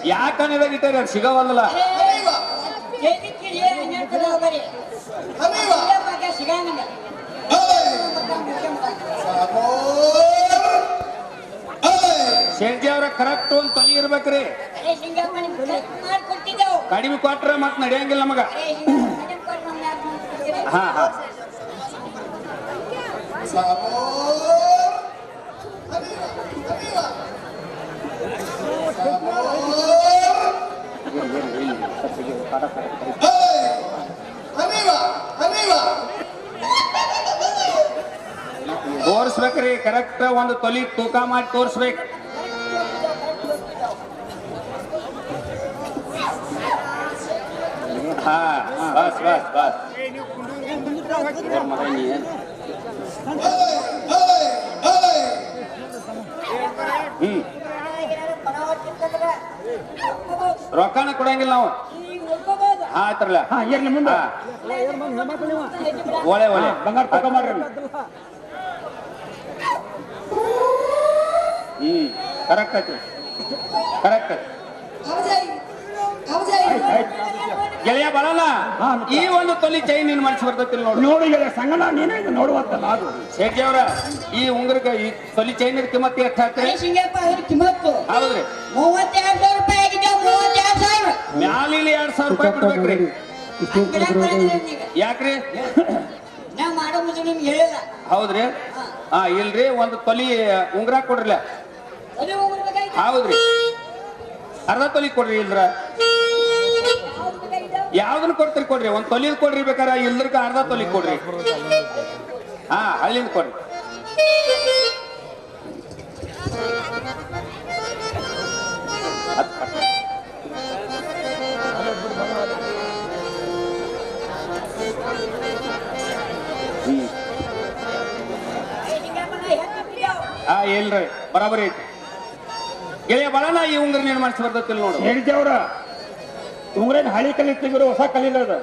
Speaker 4: ಯಾಕಂದ್ರೆ ಇಟ್ಟಾರ ಸಿಗವಲ್ಲ ಶೆಟ್ಟಿ ಅವ್ರ ಕರೆಕ್ಟ್ ಒಂದ್ ತೊಲಿ ಇರ್ಬೇಕ್ರಿ ಕಡಿಮೆ ಕೊಟ್ರ ಮತ್ ನಡೆಯಂಗಿಲ್ಲ ನಮಗ ಹಾ ಹಾ ತೋರ್ಸ್ಬೇಕ್ರಿ ಕರೆಕ್ಟ್ ಒಂದು ತೊಲಿ ತೂಕ ಮಾಡಿ ತೋರ್ಸ್ಬೇಕು ಹಾ ಬಸ್ ಬಸ್ ಬಸ್ ರೊಕ್ಕನ ಕೊಡಂಗಿಲ್ಲ ನಾವು ಆಯ್ತ್ರಲ್ಲ
Speaker 3: ಇರ್ಲಿ ಮುಂದೆ
Speaker 4: ಒಳ್ಳೆ ಒಳ್ಳೆ
Speaker 3: ಬಂಗಾರ ತಕ ಮಾಡ್ರಿ
Speaker 4: ಕರೆಕ್ಟ್ ಐತಿ ಕರೆಕ್ಟ್
Speaker 2: ಆಯ್ತು
Speaker 4: ಗೆಳೆಯ ಬರಲ್ಲ
Speaker 3: ಹಾ,
Speaker 4: ಈ ಒಂದು ತೊಲಿ ಚೈನ್ ನೀನ್ ಮನಸ್ಸು ಬರ್ತೈತಿಲ್ಲ ನೋಡು.
Speaker 3: ನೋಡಿ ಗೆಳೆಯ ಸಂಗಣ್ಣ ನೀನೇ ಇದು ನೋಡುವಂತ ನಾನು
Speaker 4: ಶೇಟ್ಜಿ ಅವ್ರ ಈ ಉಂಗ್ರಕ್ಕೆ ಈ ತೊಲಿ ಚೈನ್ ಕಿಮ್ಮತ್ತಿ ಎಷ್ಟು ಹಾಕ್ರಿ?
Speaker 2: ಅರೆ ಸಿಂಗಪ್ಪ ಅದ್ರ ಕಿಮ್ಮತ್ತು
Speaker 4: ಹೌದ್ರಿ
Speaker 2: 32,000 ರೂಪಾಯಿ ಆಗಿದೆ 32,000
Speaker 4: ಮ್ಯಾಲಿನ 2,000 ರೂಪಾಯಿ ಕೊಡ್ಬೇಕ್ರಿ. ಯಾಕ್ರಿ?
Speaker 2: ನಾವು ಮಾಡೋ ಮುಂಚೆ ನಿಮ್ಗೆ ಹೇಳಿಲ್ಲ
Speaker 4: ಹೌದ್ರಿ ಹಾ ಇಲ್ರಿ ಒಂದು ತೊಲಿ ಉಂಗ್ರ ಕೊಡ್ರಲ್ಲ.
Speaker 2: ಅದು ಹೋಗ್ಬೇಕಾಯ್ತು
Speaker 4: ಹೌದ್ರಿ ಅರ್ಧ ತೊಲಿ ಕೊಡ್ರಿ ಇಲ್ದ್ರ ಯಾವ್ದನ್ನ ಕೊಡ್ತೀರಿ ಕೊಡ್ರಿ. ಒಂದ್ ತೊಲಿ ಕೊಡ್ರಿ ಬೇಕಾರ ಇಲ್ದ್ರಕ ಅರ್ಧ ತೊಲಿ ಕೊಡ್ರಿ. ಹಾ ಅಲ್ಲಿಂದ ಕೊಡ್ರಿ. ಹಾ ಇಲ್ರಿ ಬರಾಬರಿ ಐತಿ ಗೆಳೆಯ ಬರೋಣ. ಈ ಉಂಗ್ರ ನೀನ್ ಮನಸ್ಸು ಬರ್ತೈತಿಲ್ಲ ನೋಡು.
Speaker 3: ಹೇಳಿದ್ದೆ ಅವ್ರ ಉಂಗ್ರೇನ್ ಹಳಿ ಕಲಿ ತೆಗಿರೋ ಹೊಸ ಕಲಿಲ್ಲ ಅದು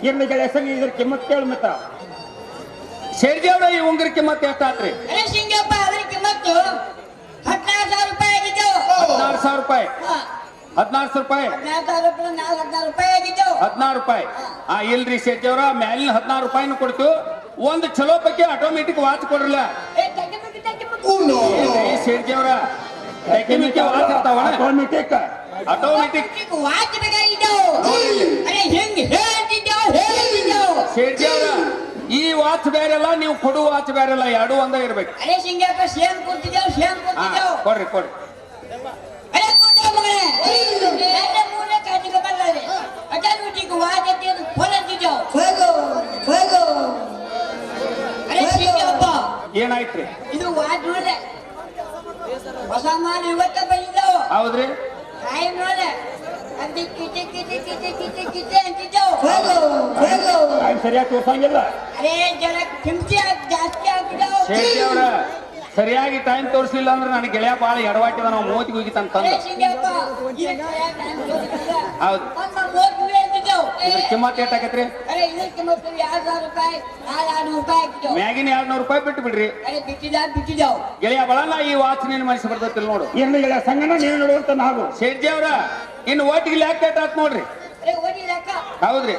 Speaker 3: ಇರ್ಲಿ ಗೆಳೆಯ ಸಂಗ ಇದ್ರ ಕಿಮ್ಮತ್ ಕೇಳ ಮತ್ತ
Speaker 4: ಶೇರ್ಜಿ ಅವ್ರ ಈ ಉಂಗ್ರ ಕಿಮ್ಮತ್ ಎಷ್ಟು ಆತ್ರಿ?
Speaker 2: ಅರೆ ಸಿಂಗಪ್ಪ ಅದ್ರ ಕಿಮ್ಮತ್ತು 16,000 ರೂಪಾಯಿ ಆಗಿದ್ದು
Speaker 4: 16,000 ರೂಪಾಯಿ. 16,000 ರೂಪಾಯಿ
Speaker 2: 16,000 ರೂಪಾಯಿ ನಾವು 16 ರೂಪಾಯಿ ಆಗಿದ್ದು
Speaker 4: 16 ರೂಪಾಯಿ. ಹಾ ಇಲ್ರಿ ಶೇರ್ಜಿ ಅವ್ರ ಮ್ಯಾಲಿನ 16 ರೂಪಾಯಿನ ಕೊಡ್ತು. ಒಂದು ಚಲೋ ಬಗ್ಗೆ ಆಟೋಮೆಟಿಕ್ ವಾಚ್ ಕೊಡ್ರಲ್ಲ. ಶೇರ್ಜಿ ಅವ್ರ ಟೆಕ್ನಿಕ್ ವಾಚ್ ಇರ್ತಾವಣ
Speaker 3: ಆಟೋಮೆಟಿಕ್
Speaker 4: ಆಟೋಮೆಟಿಕ್
Speaker 2: ವಾಚ್ ಬೇಕಾಗಿದ್ದು ಅರೆ ಹೆಂಗ್ ಹೇಳ್ತಿದ್ದೆವು
Speaker 4: ಶೇರ್ಜಿ ಅವ್ರ ಈ ವಾಚ್ ಬೇರೆಲ್ಲ ನೀವು ಕೊಡುವ ವಾಚ್ ಬೇರೆಲ್ಲ ಎರಡು ಒಂದೇ ಇರ್ಬೇಕು.
Speaker 2: ಅರೆ ಸಿಂಗಪ್ಪ ಸೇಮ್ ಕೊಡ್ತಿದ್ದೆವು
Speaker 4: ಹಾ ಕೊಡ್ರಿ ಕೊಡ್ರಿ.
Speaker 2: ಅರೆ ಕೊಡ್ತೇವೆ ಮಗನೇ ನನ್ನ ಮೂರನೇ ಕಾಜಿಗೆ ಬರ್ತದೆ ಆಟೋಮೆಟಿಕ್ ವಾಚ್ ಅಂತ ಫೋನ್ ಅಂತಿದ್ದೆವು ಅರೆ ಸಿಂಗಪ್ಪ
Speaker 4: ಏನಾಯ್ತ್ರಿ?
Speaker 2: ಇದು ವಾಚ್ ನೋಡ್ರೆ ಹೊಸ ಮಾಲ್ ಇವತ್ತ ಬಂದಿದ್ದವು
Speaker 4: ಹೌದ್ರಿ
Speaker 2: ಟೈಮ್ ನೋಡ್ರೆ ಅಲ್ಲಿ ಕಿಟೆ ಕಿಟೆ ಕಿಟೆ ಕಿಟೆ ಕಿಟೆ ಅಂತಿದ್ದವು
Speaker 3: ಟೈಮ್ ಸರಿಯಾಗಿ ತೋರ್ಸಂಗಿಲ್ಲ
Speaker 2: ಅರೆ ಜನ ಕಿಂಚಿ ಜಾಸ್ತಿ ಆಗ್ಬಿಟ್ಟವು
Speaker 4: ಶೇರ್ಜಿ ಅವ್ರ ಸರಿಯಾಗಿ ಟೈಮ್ ತೋರಿಸಲಿಲ್ಲ ಅಂದ್ರೆ ನನಗೆ ಗೆಳೆಯ ಬಾಳ ಎಡವಾಟಿದ ನಾವು 30 ಹೋಗಿತ್ತಂತ
Speaker 2: ಅರೆ
Speaker 4: ತಂದ.
Speaker 2: ಸಿಂಗಪ್ಪ ಈ ಟೈಮ್ ತೋರಿಸಿಲ್ಲ
Speaker 4: ಹೌದು
Speaker 2: ನಮ್ಮ ಮೋಟ್ವೆ ಅಂತಿದ್ದವು
Speaker 4: ಇದ್ರ ಕಿಮ್ಮತ್ ಎಷ್ಟು ಆಕತ್ರಿ?
Speaker 2: ಅರೆ ಇದಕ್ಕೆ ಮತ್ತೆ 2,000 ರೂಪಾಯಿ 200 ರೂಪಾಯಿ ಆಗ್ತಿದ್ದವು
Speaker 4: ಮ್ಯಾಗಿನ 200 ರೂಪಾಯಿ ಬಿಟ್ಟು ಬಿಡ್ರಿ
Speaker 2: ಅರೆ ಬಿಟ್ಟಿದ್ದವು
Speaker 4: ಗೆಳೆಯ ಬಳಲ್ಲ ಈ ವಾಚ್ ನೀನ್ ಮನಸ್ಸು ಬರ್ತೈತಿಲ್ಲ ನೋಡು.
Speaker 3: ಇರ್ಲಿ ಗೆಳೆಯ ಸಂಗಣ್ಣ ನೀನು ನೋಡುವಂತ ನಾವು
Speaker 4: ಶೇರ್ಜಿ ಅವ್ರ ಇನ್ನು ಒಟ್ಟಿಗೆ ಲ್ಯಾಕ್ ಆತ್ ನೋಡ್ರಿ.
Speaker 2: ಅರೆ ಓದಿ ಲೆಕ್ಕ
Speaker 4: ಹೌದ್ರಿ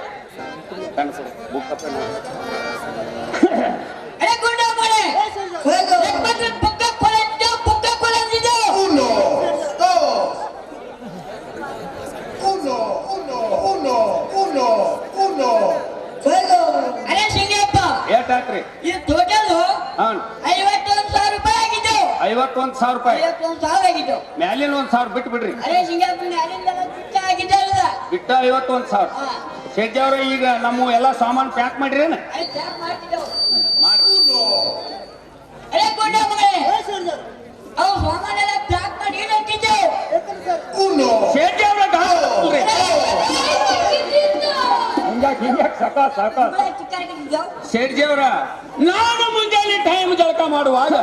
Speaker 4: ಕನಸು ಬುಕ್ ಅಪ್ಪ
Speaker 2: ಅರೆ ಗುಂಡ ಮಳೆ ಪುಕ್ಕ ಕೊಳಂದಿದ್ದವು ಅರೆ ಸಿಂಗಪ್ಪ
Speaker 4: ಏಟಾತ್ರಿ?
Speaker 2: ಇದು ಟೋಟಲ್
Speaker 4: ಹಾ
Speaker 2: 51,000 ರೂಪಾಯಿ ಆಗಿದ್ದು
Speaker 4: 51,000 ರೂಪಾಯಿ
Speaker 2: 51,000 ಆಗಿದ್ದು
Speaker 4: ಮ್ಯಾಲಿನ 1,000 ಬಿಟ್ಟು ಬಿಡ್ರಿ.
Speaker 2: ಅರೆ ಸಿಂಗಪ್ಪ ಅಲ್ಲಿಂದ ಬಿಟ್ಟ ಆಗಿದ್ದಲ್ಲ
Speaker 4: ಬಿಟ್ಟ 51,000. ಶೇರ್ಜಿ ಅವ್ರ ಈಗ ನಮ್ಮ ಎಲ್ಲಾ ಸಾಮಾನು ಪ್ಯಾಕ್ ಮಾಡಿರೇನ?
Speaker 2: ಅರೆ ಚಾಪ್ ಮಾಡ್ತಿದ್ದವು
Speaker 4: ಮಾಡ್ರಿ.
Speaker 2: ಅರೆ ಗುಂಡ ಮಳೆ ಅವು ಸಾಮಾನೆಲ್ಲ ಪ್ಯಾಕ್ ಮಾಡಿ ಇಟ್ಟಿದ್ದೆವು
Speaker 4: ಶೇರ್ಜಿ ಅವ್ರ
Speaker 3: ಹಿಂಗ್ಯಾಕ್ ಸಾಕ
Speaker 2: ಚಿಕ್ಕಾಗಿದ್ದವು
Speaker 4: ಶೇರ್ಜಿ ಅವರ ನಾನು ಮುಂಜಾನೆ ಟೈಮ್ ಜಳಕ ಮಾಡುವಾಗ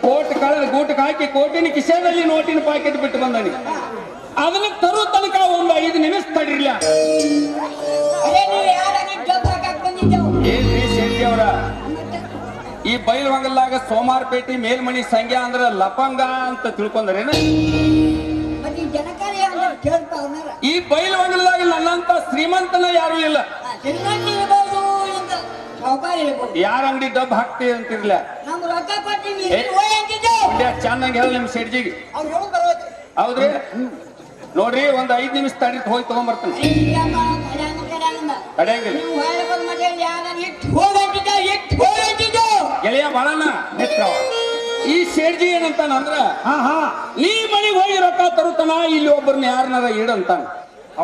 Speaker 4: ಕೋಟ್ ಕಳೆದ ಗೂಟಕ್ಕೆ ಹಾಕಿ ಕೋಟಿನ ಕಿಸೆದಲ್ಲಿ ನೋಟಿನ ಪಾಕೆಟ್ ಬಿಟ್ಟು ಬಂದನಿ. ಅದನ್ನ ತರು ತನಕ ಒಂದು 5 ನಿಮಿಷ ತಡಿರ್ಲ.
Speaker 2: ಅರೆ ನೀವು ಯಾರಾಗಿ ಜೋಕ್ ಹಾಕಕ್ ಬಂದಿದ್ದೆವು
Speaker 4: ಏನ್ರಿ ಶೇರ್ಜಿ ಅವರ ಈ ಬೈಲಹೊಂಗಲ್ಲಾಗ ಸೋಮಾರಪೇಟೆ ಮೇಲ್ಮಣಿ ಸಂಖ್ಯಾ ಅಂದ್ರ ಲಪಂಗ ಅಂತ ತಿಳ್ಕೊಂಡ್ರೇನ?
Speaker 2: ಮತ್ತೆ ಈ ಜನಕಾರ್ಯ ಅಂತ ಕೇಳ್ತಾ ಅವನಾರ
Speaker 4: ಈ ಬೈಲಹೊಂಗಲ್ಲಾಗ ನನ್ನಂತ ಶ್ರೀಮಂತನ ಯಾರು ಇಲ್ಲ.
Speaker 2: ಶ್ರೀಮಂತ ಇರ್ಬೋದು ಇಂದ ಸಾವುಕಾರ ಇರ್ಬೋದು
Speaker 4: ಯಾರ ಅಂಗಡಿ ಡಬ್ ಹಾಕ್ತೀವಿ ಅಂತಿರ್ಲ.
Speaker 2: ನಮ್ಗೆ ರೊಕ್ಕ ಕೊಡ್ತೀವಿ
Speaker 4: ಏ.
Speaker 2: ಹೋಯ್ ಅಂತಿದ್ದೆವು
Speaker 4: ಚೆನ್ನಾಗಿ ಹೇಳ ನಿಮ್ ಶೆಡ್ಜಿಗೆ.
Speaker 2: ಅವ್ರು ಹೇಳು ಬರೋದು
Speaker 4: ಹೌದ್ರಿ ನೋಡ್ರಿ ಒಂದ್ 5 ನಿಮಿಷ ತಡಿ ಹೋಗಿ ತಗೊಂಡ್ಬರ್ತೀನಿ. ತಡೆಯಂಗಿಲ್ಲ
Speaker 2: ನೀವು ಹೊಳೆ ಬಂದ್ ಮಾಡಿ ಯಾರು ಇಟ್ಟು ಹೋಗಂತಿದ್ದೆವು
Speaker 4: ಗೆಳೆಯ ಬಾಳಣ್ಣ ನಿಂತ್ಕವ. ಈ ಶೇಡ್ಜಿ ಏನಂತಾನಂದ್ರ
Speaker 3: ಹಾ ಹಾ
Speaker 4: ನೀ ಮನೆಗೆ ಹೋಗಿ ರೊಕ್ಕ ತರುತ್ತಾನ ಇಲ್ಲಿ ಒಬ್ಬರನ್ನ ಯಾರನ್ನಾರ ಇಡಂತಾನ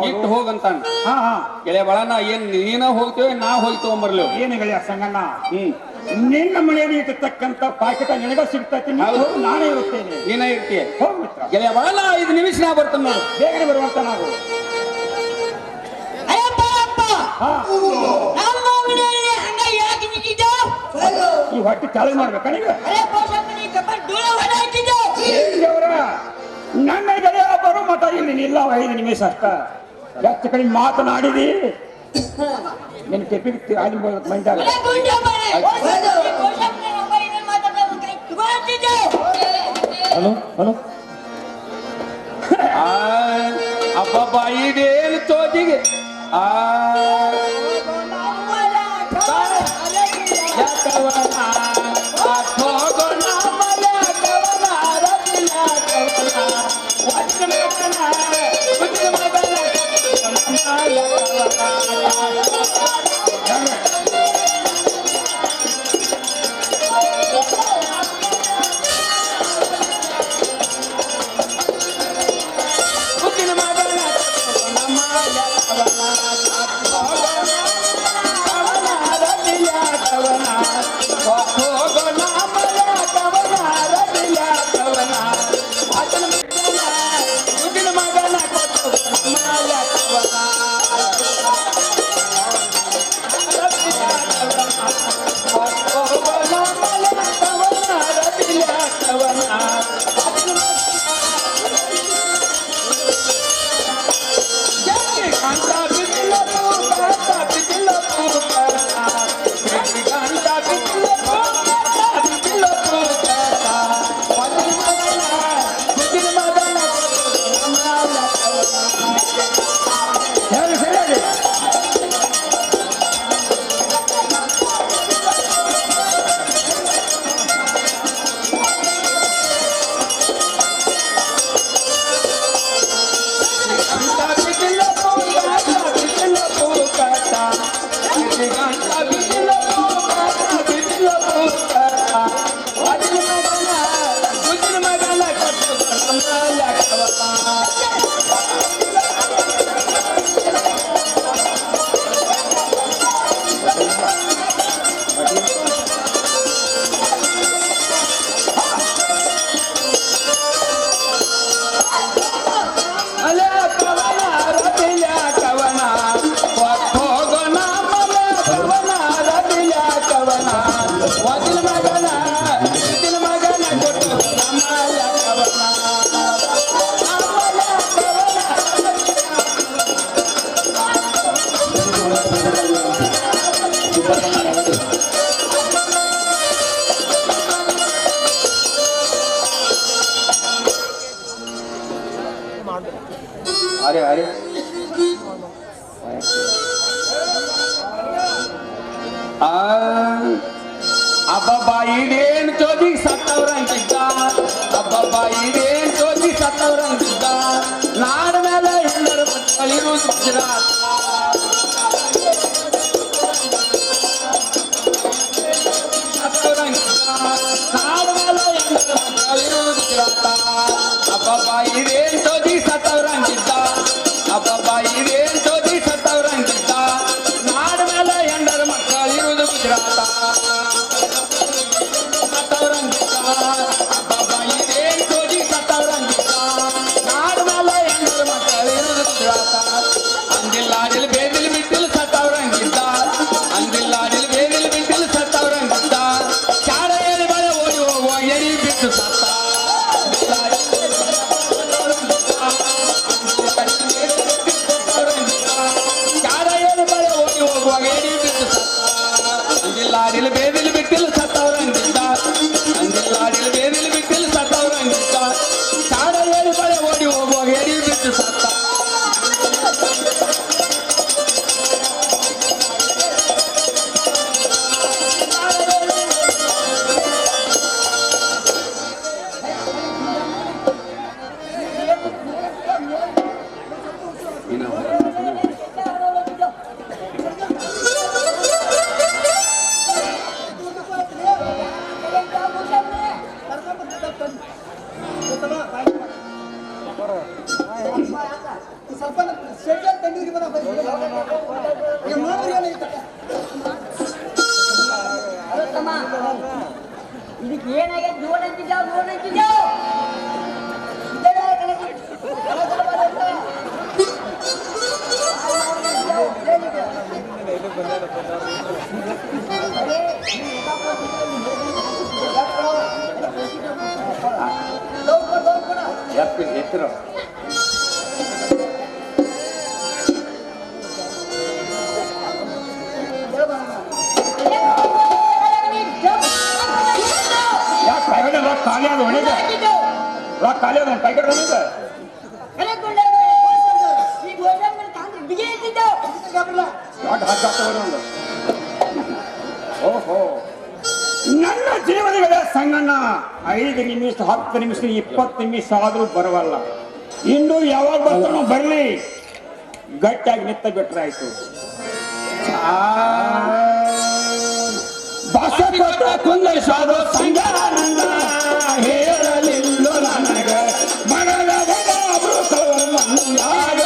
Speaker 4: ಇಟ್ಟು ಹೋಗಂತಾನ.
Speaker 3: ಹಾ ಹಾ
Speaker 4: ಗೆಳೆಯ ಬಾಳಣ್ಣ ಏನ್ ನೀನ ಹೋಗ್ತೇವೆ ನಾ ಹೋಗಿ ತಗೊಂಬರ್ಲಿ.
Speaker 3: ಏನು ಗೆಳೆಯ ಸಂಗಣ್ಣ ನಿನ್ನ ಮನೆಯಲ್ಲಿ ಇಟ್ಟತಕ್ಕಂತ ಪಾಕಿಟ ನಿನಗ ಸಿಗ್ತೈತಿ ನಾನೇ ಇರುತ್ತೇನೆ
Speaker 4: ನೀನ ಇರ್ತೀಯ.
Speaker 3: ಹೋಗ್ ಮಿತ್ರ
Speaker 4: ಗೆಳೆಯ ಬಾಳಣ್ಣ 5 ನಿಮಿಷ ನಾ ಬರ್ತಾನ ನೋಡು.
Speaker 3: ಬೇಗನೆ ಬರುವಂತ ನಾವು ಹಾ
Speaker 2: ನಮ್ಮ ಮನೆಯಲ್ಲಿ ಹಂಗ ಯಾಕೆ ನಿಂತಿದ್ದೆವು
Speaker 3: ಈ ಹೊಟ್ಟೆ ಚಾಲು ಮಾಡ್ಬೇಕ ನೀವು
Speaker 2: ಅರೆ ಬೋಸಪ್ಪನಿ ಕಬ್ಬರ್ ಡೂಳ ಹೊಡ ಹಾಕಿದ್ದೆವು
Speaker 3: ದೇವರ ನನ್ನ ಗೆಳೆಯ ಬರು ಮತ ಇಲ್ಲಿ ನಿಲ್ಲ 5 ನಿಮಿಷ ಅಷ್ಟ ಹೆಚ್ಚು ಕಡಿಮೆ ಮಾತನಾಡಿದಿ ನಿನ್ನ ಕೆಪ್ಪಿಗೆ ಅಲ್ಲಿ ಮೈದಾಗ
Speaker 2: ಅರೆ ಗುಂಡ ಮನೆ ಬೋಸಪ್ಪನಿ ನಂಬರ್ ಇದನ್ನ ಮಾತಾಡೋದು ಕೈ ತಗೊಂಡಿದ್ದೆವು
Speaker 3: ಹಲೋ ಹಲೋ
Speaker 4: ಆ ಅಬ್ಬಬ್ಬ ಇದೇನು ಚೋದಿಗೆ ಆ ಯಾಕವನ ಹೋಗೋಣ ಮಲೆ ಕವನ ರತಿಲ ಕವನ ವಚನ ಮಗನ ಬುದ್ಧಿ ಮಗನ अरे अरे अब्बा इदेन चोदी सत्तवರಂತಿದ್ದ अब्बा इदेन चोदी सत्तवರಂತಿದ್ದ ನಾಡ ಮೇಲೆ ಎಲ್ಲರ ಮಕ್ಕಳಿರು ಗುಜರಾತ್ ಸತ್ತವರಂತಿದ್ದ ನಾಡ ಮೇಲೆ ಎಲ್ಲರ ಮಕ್ಕಳಿರು ಗುಜರಾತ್ अब्बा इदेन चोदी सत्तवರಂತಿದ್ದ अब्बा इदेन चोदी सत्तवರಂತಿದ್ದ ನಾಡ ಮೇಲೆ ಎಲ್ಲರ ಮಕ್ಕಳಿರು ಗುಜರಾತ್ ಬೇದಿಲ್ ಬಿಟ್ಟಿಲ್ ಸತ್ತವರಂಗಿದ್ದ ಅಂದಿಲ್ಲಾಡಿಲ್ ಬೇದಿಲ್ ಬಿಟ್ಟಿಲ್ ಸತ್ತವರಂಗಿದ್ದ ಚಾಡ ಏಳಿ ಬಳೆ ಓಡಿ ಹೋಗುವಾಗ ಎಡಿ ಬಿಟ್ಟು ಸತ್ತ
Speaker 2: ಇದಕ್ಕೆ ಏನಾಗೈತೆ ನೋಡಂತಿದ್ದಾವ್
Speaker 4: ಹೆಸರು
Speaker 3: ಖಾಲಿ ಅದು ಹೊಣೆಗೆ ರೊಕ್ಕ ಖಾಲಿ ಅದ ಕೈ ಕಡೆ ಹಗ್ಗ ತಗೊಂಡು ಓಹೋ ನನ್ನ ಜೀವನಗಳ ಸಂಗಣ್ಣ 5 ನಿಮಿಷ 10 ನಿಮಿಷ 20 ನಿಮಿಷ ಆದ್ರೂ ಬರವಲ್ಲ. ಇನ್ನು ಯಾವಾಗ ಬರ್ತಾನೋ ಬರ್ಲಿ, ಗಟ್ಟಿಯಾಗಿ ನಿತ್ತ ಬಿಟ್ರೆ ಆಯ್ತು. ಬಸಪತ ಕುಂದಸಾದ ಸಂಗಣ್ಣ ಹೇಳಲಿಲ್ಲ ನನಗ ಮನದ ಮಂಜಾಗ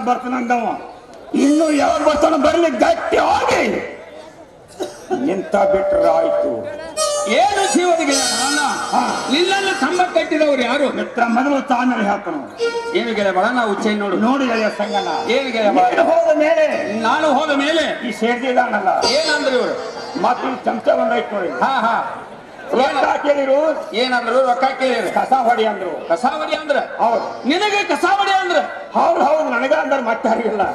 Speaker 3: ಬರ್ತಾನಂದವ. ಇನ್ನು ಯಾವಾಗ ಬರ್ತಾನ ಬರ್ಲಿ, ಗಟ್ಟಿ ಹೋಗಿ ನಿಂತ ಬಿಟ್ರ ಆಯ್ತು.
Speaker 4: ಏನು ಜೀವನಿಗೆ ನಿನ್ನನ್ನು ಕಂಬ ಕಟ್ಟಿದವರು ಯಾರು?
Speaker 3: ಮಿತ್ರ ಮೊದಲು ತಾನಲ್ಲಿ ಹಾಕನು.
Speaker 4: ಏನು ಗೆಳೆ ಬಳ ನಾವು ಉಚ್ಚೈ ನೋಡು
Speaker 3: ನೋಡಿ ಸಂಗಣ್ಣ.
Speaker 4: ಏನು ಗೆಳೆ ಬಳ
Speaker 3: ಹೋದ ಮೇಲೆ
Speaker 4: ನಾನು ಹೋದ ಮೇಲೆ
Speaker 3: ಈ ಸೇರ್ದಿದಾನಲ್ಲ,
Speaker 4: ಏನಂದ್ರು ಇವರು?
Speaker 3: ಮತ್ತೆ ಚಮಚ ಬಂದಾಯ್ತು ನೋಡಿ.
Speaker 4: ಹಾ
Speaker 3: ರೊಕ್ಕ ಕೇಳಿರು.
Speaker 4: ಏನಂದ್ರು? ರೊಕ್ಕ ಕೇಳಿರು.
Speaker 3: ಕಸ ಹೊಡಿ ಅಂದ್ರು.
Speaker 4: ಕಸ ಹೊಡಿ ಅಂದ್ರ?
Speaker 3: ಹೌದು.
Speaker 4: ನಿನಗೆ ಕಸ ಹೊಡಿ ಅಂದ್ರ?
Speaker 3: ಹೌದು ನನಗ ಅಂದ್ರ ಮತ್ತೆ ಯಾರಿಗಿಲ್ಲ.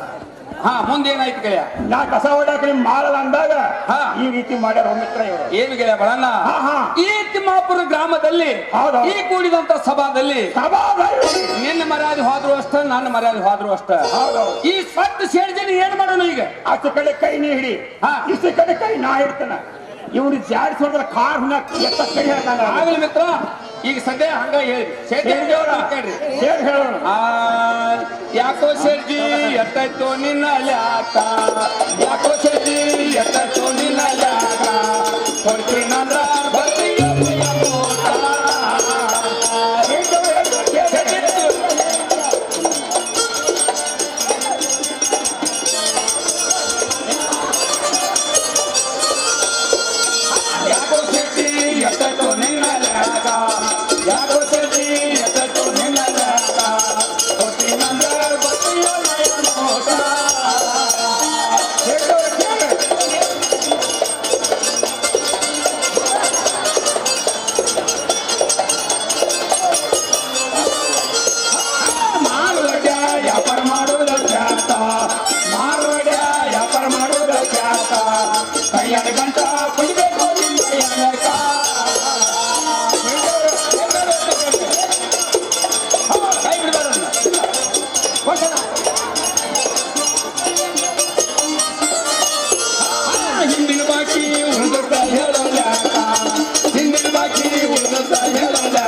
Speaker 4: ಹಾ ಮುಂದೇನಾಯ್ತು ಗೆಳೆಯ?
Speaker 3: ನಾ ಕಸ ಹೊಡ್ಯಾಕ ನಿಮ್ ಮಾಡಲ್ಲ ಅಂದಾಗ
Speaker 4: ಹಾ
Speaker 3: ಈ ರೀತಿ ಮಾಡ್ಯಾರ ಮಿತ್ರ ಇವರು.
Speaker 4: ಏನು ಗೆಳೆಯ ಬಳನ್ನ? ಈ ತಿಮ್ಮಾಪುರ ಗ್ರಾಮದಲ್ಲಿ ಈ ಕೂಡಿದಂತ ಸಭಾದಲ್ಲಿ ನಿನ್ನ ಮರ್ಯಾದೆ ಹೋದ್ರು ಅಷ್ಟ, ನನ್ನ ಮರ್ಯಾದೆ ಹೋದ್ರು ಅಷ್ಟ. ಈ ಸ್ವತ್ತು ಸೇರ್ಜನಿ ಏನ್ ಮಾಡೋಣ ಈಗ?
Speaker 3: ಆಚೆ ಕಡೆ ಕೈ ನೀ ಹಿಡಿ, ಈಚೆ ಕಡೆ ಕೈ ನಾ ಹಿಡ್ತಾನ. ಇವ್ರು ಜಾಡ್ಸ್ ಹೊಡೆದ್ರೆ ಕಾರ್ ಹುಣ್ಣ ಎತ್ತ ಕೈ ಹೇಳ್ತಾನ.
Speaker 4: ಆಗಲಿ ಮಿತ್ರ, ಈಗ ಸದ್ಯ ಹಂಗ ಹೇಳಿ
Speaker 3: ಹೇಳೋಣ.
Speaker 4: ಯಾಕೋ ಸೇರ್ಜಿ ಎತ್ತಾಯ್ತು ನಿನ್ನ ಲ್ಯಾಕ, ಯಾಕೋ ಸೇರ್ಜಿ ಎತ್ತಾಯ್ತು ನಿನ್ನ ಲ್ಯಾಕ, ಕೊಡ್ತೀನಂದ್ರ ಬರ್ತೀಯ ಹಿಂದಿನ ಬಾಕಿ ಉಳಿದ ಹೇಳೋಲ್ಲ, ಹಿಂದಿನ ಬಾಕಿ ಉಳಿದ ಹೇಳೋಲ್ಲ,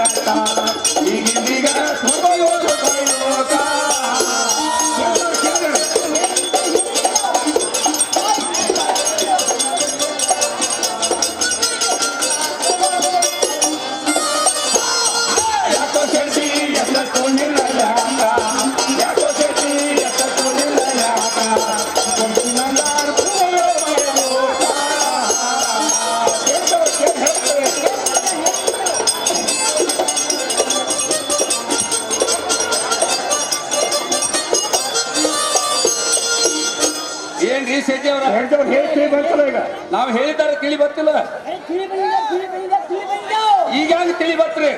Speaker 4: ಈಗಿಂದೀಗ ಏನ್ರಿ ಶೆಟ್ಟಿ ಅವರ ನಾವು ಹೇಳಿದ್ದಾರೆ ತಿಳಿ ಬರ್ತಿಲ್ಲ. ಈಗ ತಿಳಿ ಬರ್ತ್ರಿ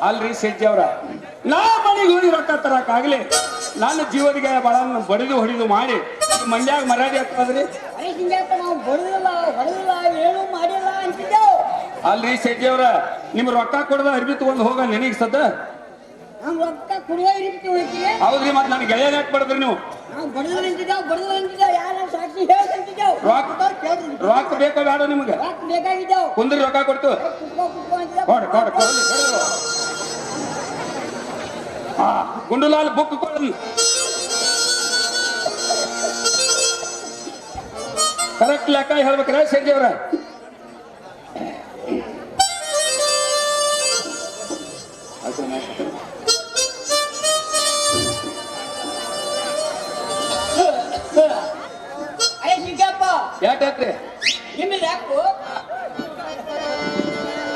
Speaker 4: ಅಲ್ರಿ ಶೆಟ್ಟಿ ಅವ್ರ ನಾ ಮನೆಗೆ ಹೋಗಿ ರೊಕ್ಕ ತರಕಾಗ್ಲಿ ನನ್ನ ಜೀವದಿಗೆ ಬಾಳನ್ನ ಬಡಿದು ಹೊಡಿದು ಮಾಡಿ ಮಂಡ್ಯಾಗ ಮರ್ಯಾದೆ ಆಗ್ತದ್ರಿ
Speaker 2: ಅರೆ ಹಿಂಗ್ಯಾಕ ನಾವು ಹೊಡೆದಿಲ್ಲ ಏನು ಮಾಡಿಲ್ಲ ಅಂತಿದ್ದೆವು.
Speaker 4: ಅಲ್ರಿ ಶೆಟ್ಟಿ ಅವ್ರ ನಿಮ್ ರೊಕ್ಕ ಕೊಡದ ಅರ್ಬಿ ತಗೊಂಡ್ ಹೋಗ ನೆನಗ್ ಸದ್ದ
Speaker 2: ನಾವು ರೊಕ್ಕ ಕುಡಿಯೋ ರೀತಿ ಹೋಗ್ತೀವಿ.
Speaker 4: ಹೌದ್ರಿ ಮತ್ ನನ್ ಗೆಳೆಯ ಯಾಕೆ ಬಡದ್ರಿ ನೀವು
Speaker 2: ನಾವು ಬಡದಿಲ್ಲ ಯಾರ ಸಾಕ್ಷಿ ಹೇಳ್ತಿದ್ದೆವು.
Speaker 4: ರೊಕ್ಕ ಬೇಕೋ ಬೇಡ ನಿಮ್ಗೆ
Speaker 2: ರೊಕ್ಕ ಬೇಕಾಗಿದ್ದೆವು.
Speaker 4: ಕುಂದ್ರಿ ರೊಕ್ಕ ಕೊಡ್ತು
Speaker 2: ಕುತ್ಕೋ ಅಂತಿದ್ದೆವು.
Speaker 4: ಗುಂಡುಲಾಲ್ ಬುಕ್ ಕೊಡ ಕರೆಕ್ಟ್ ಲೆಕ್ಕ ಹೇಳ್ಬೇಕ್ರ ಶೆಟ್ಟಿ ಅವ್ರ
Speaker 2: ಅರೆ ಸಿಂಗಪ್ಪ
Speaker 4: ಯಾಟ್ರಿ
Speaker 2: ನಿಮ್ಗೆ ಯಾಕು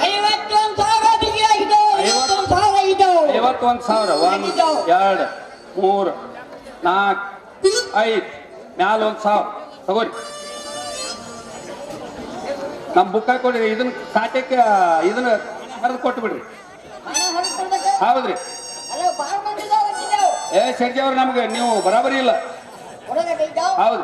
Speaker 2: 51,000 ಡಿಗ್ರಿ ಆಗಿದ್ದವು. 51,000 ಆಗಿದ್ದವು.
Speaker 4: 51,000 1 2 3 4 5 ಮ್ಯಾಲ 1,000 ತಗೋರಿ ನಮ್ ಬುಕ್ ಕೊಡ್ರಿ ಇದನ್ನ ಸಾಟಕ್ಕೆ ಇದನ್ನ ಹರಿದು ಕೊಟ್ಟು ಬಿಡ್ರಿ
Speaker 2: ಹಣ ಹರಿಸ್ಕೊಳ್ಬೇಕ?
Speaker 4: ಹೌದ್ರಿ
Speaker 2: ಅಲ್ಲ ಬಾಳ ಮಂದಿ ಇದಾವ್ ಅಂತಿದ್ದೆವು.
Speaker 4: ಶೆಟ್ಟಿ ಅವ್ರ ನಮ್ಗೆ ನೀವು ಬರಾಬರಿ ಇಲ್ಲ
Speaker 2: ಹೊಡೆದಾಗಿದ್ದಾವ್?
Speaker 4: ಹೌದು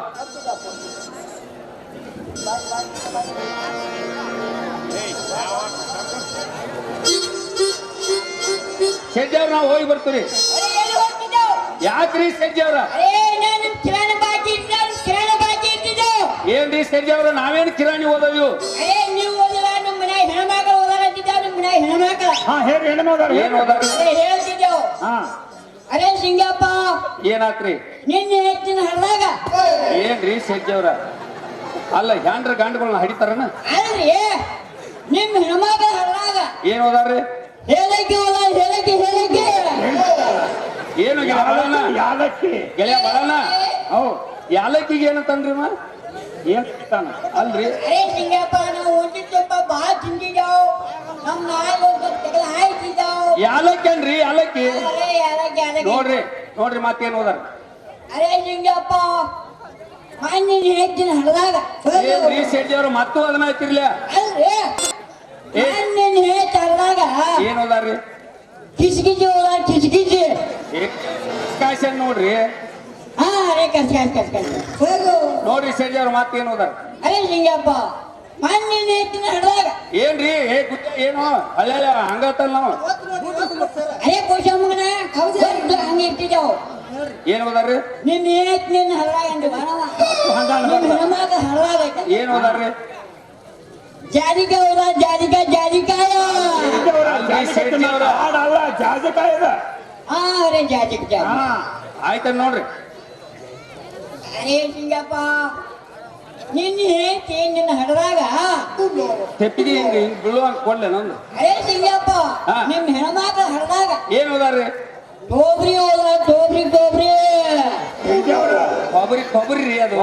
Speaker 4: ಶೆಟ್ಟಿ ಅವ್ರ ನಾವು ಹೋಗಿ ಬರ್ತೀವಿ
Speaker 2: ಅರೆ ಎಲ್ಲಿ ಹೋಗ್ತಿದ್ದೆವು?
Speaker 4: ಯಾಕ್ರಿ ಶೆಟ್ಟಿ ಅವ್ರ
Speaker 2: ಅರೆ ನಾನು ಕಿರಾಣಿ ಬಾಕಿ ಇರ್ತಿದ್ದೆವು.
Speaker 4: ಏನ್ರಿ ಶೆಟ್ಟಿ ಅವ್ರ ನಾವೇನು ಕಿರಾಣಿ ಓದವು
Speaker 2: ಅರೆ ನೀವು ಓದಿಲ್ಲ ನಮ್ಮ ಮನ್ಯಾಗ ಹೆಣ್ಮಕ್ಳು ಓದಾರ ಅಂತಿದ್ದೆವು. ನಮ್ಮ ಮನ್ಯಾಗ ಹೆಣ್ಮಕ್ಳು
Speaker 3: ಹಾ ಹೇಳಿ ಹೆಣ್ಮಗಾರ
Speaker 4: ಏನ್ ಓದಾರ
Speaker 2: ಅರೆ ಹೇಳ್ತಿದ್ದೆವು.
Speaker 3: ಹಾ
Speaker 2: ಅರೆ ಸಿಂಗಪ್ಪ
Speaker 4: ಏನಾತ್ರಿ
Speaker 2: ನಿನ್ನೆ ಹೆಚ್ಚಿನ ಹರಿದಾಗ
Speaker 4: ಏನ್ರಿ ಶೆಟ್ಟಿ ಅವ್ರ ಅಲ್ಲ ಹ್ಯಾಂಡ್ರ ಗಂಡುಗಳನ್ನ ಹಡಿತಾರನ
Speaker 2: ಅಲ್ರಿ ನಿಮ್ ಹೆಣ್ಮಕ್ಳು ಹರಿದಾಗ
Speaker 4: ಏನ್ ಓದಾರ್ರಿ
Speaker 2: ಹೇಳಕ್ಕೆ
Speaker 4: ಏನು ಬಳನ
Speaker 3: ಯಾಲಕ್ಕಿ
Speaker 4: ಗೆಳೆಯ ಬಳನ
Speaker 3: ಹೌದು
Speaker 4: ಯಾಲಕ್ಕಿಗೆ ಏನಂತಂದ್ರಿ
Speaker 3: ಏನ್ ತಾನ
Speaker 4: ಅಲ್ರಿ
Speaker 2: ಅರೆ ಸಿಂಗಪ್ಪ ನಾವು ಒಂದಿದ್ದಪ್ಪ ಭಾಳ ತಿಂದಿದ್ದೆವು. ನಮ್ಮ ನಾಯಿ ತೆಗೆದು ಹಾಯ್ತಿದ್ದೆವು.
Speaker 4: ಯಾಲಕ್ಕಿ ಅನ್ರಿ ಯಾಲಕ್ಕಿ
Speaker 2: ಅರೆ ಯಾಲಕ್ಕಿ
Speaker 4: ನೋಡ್ರಿ ಮತ್ತೇನ್ ಓದಾರ
Speaker 2: ಅರೆ ಸಿಂಗಪ್ಪ ಮಣ್ಣಿನ ಹೆಚ್ಚಿನ ಹರಿದಾಗ
Speaker 4: ಏನ್ರಿ ಶೆಟ್ಟಿ ಅವ್ರ ಮತ್ತೂ ಅದನ್ನ ಹಚ್ಚಿರ್ಲ
Speaker 2: ಅಲ್ರಿ ಮಣ್ಣಿನ ಹೆಚ್ಚು ಹರಿದಾಗ
Speaker 4: ಏನ್ ಓದಾರ್ರಿ
Speaker 2: ಕಿಸ್ಕಿಸಿ ಹೋದ ಕಿಸ್ಕಿಸಿ
Speaker 4: ಕಾಶನ್ ನೋಡ್ರಿ
Speaker 2: ಹಾ ಅರೆ ಕಸ್ ಹೋಗು
Speaker 4: ನೋಡ್ರಿ ಶೆಟ್ಟಿ ಅವ್ರ ಮತ್ತೇನ್ ಓದಾರ
Speaker 2: ಅರೆ ಸಿಂಗಪ್ಪ ಮಣ್ಣಿನ ಹೆಚ್ಚಿನ ಹರಿದಾಗ
Speaker 4: ಏನ್ರಿ ಏನು ಹಳ್ಳ ಹಂಗತ್ತಲ್ಲ ನಾವು
Speaker 2: ಅರೆ ಕೋಶಮ್ಮನ ಹಂಗೆ ಇರ್ತಿದ್ದೆವು.
Speaker 4: ಏನ್ ಓದಾರ್ರಿ
Speaker 2: ನಿನ್ನ ಏಟ್ ನಿನ್ನ ಹರಿದಾಗ ಅಂದ್ರಿ ನಿಮ್ಮ ಹೆಣ್ಮಕ್ಳು ಹರಿದಾಗ
Speaker 4: ಏನ್ ಓದಾರ್ರಿ
Speaker 2: ಜಾರಿಕಾಯ ಹೋದ ಜಾರಿಕಾಯ
Speaker 3: ಅಲ್ಲ ಜಾಜಕಾಯ ಅದ
Speaker 2: ಹಾ ಅರೆ ಜಾಜಿಕ
Speaker 3: ಹಾ
Speaker 4: ಆಯ್ತ ನೋಡ್ರಿ
Speaker 2: ಅರೆ ಸಿಂಗಪ್ಪ ನಿನ್ನ ಹೇಳ್ತಿ ನಿನ್ನ ಹರಿದಾಗ
Speaker 4: ತೆಪ್ಪಿಗೆ ಹಿಂಗ್ ಬೀಳುವಂಗ ಕೊಡ್ಲೆ ನಂದು
Speaker 2: ಅರೆ ಸಿಂಗಪ್ಪ
Speaker 4: ಹಾ.
Speaker 2: ನಿಮ್ಮ ಹೆಣ್ಮಕ್ಳು ಹರಿದಾಗ
Speaker 4: ಏನ್ ಓದಾರ್ರಿ
Speaker 2: ಟೋಬ್ರಿ ಹೋದ ಟೋಬ್ರಿ
Speaker 4: ಕೊಬ್ಬರಿ ರೀ ಅದು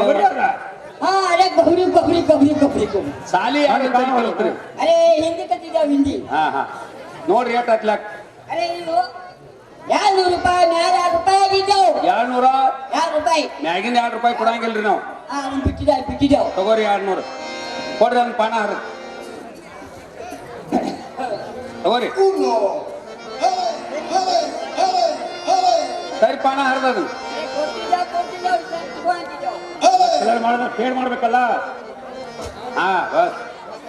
Speaker 2: ಹಾ ಅರೆ ಕೊಬ್ರಿ
Speaker 4: ಸಾಲಿ ಕಲಿತ್ರಿ
Speaker 2: ಅರೆ ಹಿಂದಿ ಕತ್ತಿದ್ದಾವ ಹಿಂದಿ
Speaker 4: ಹಾ ನೋಡ್ರಿ ಎಟ್ ಹತ್ಲಾಕ್
Speaker 2: ಅರೆ ಇದು 200 ರೂಪಾಯಿ ಮ್ಯಾಲ 2 ರೂಪಾಯಿ ಆಗಿದ್ದವು
Speaker 4: 200
Speaker 2: 2 ರೂಪಾಯಿ
Speaker 4: ಮ್ಯಾಗಿನ 2 ರೂಪಾಯಿ ಕೊಡಂಗಿಲ್ರಿ ನಾವು
Speaker 2: ಹಾ ಬಿಟ್ಟಿದ್ದಾವ
Speaker 4: ತಗೋರಿ 200 ಕೊಡ್ರಿ ಒಂದ್ ಪಾನ ಹರ ತಗೋರಿ ಸರಿ ಪಾನ ಹರಿದ
Speaker 3: ಫೇರ್ ಮಾಡ್ಬೇಕಲ್ಲ
Speaker 4: ಹಾ ಬಸ್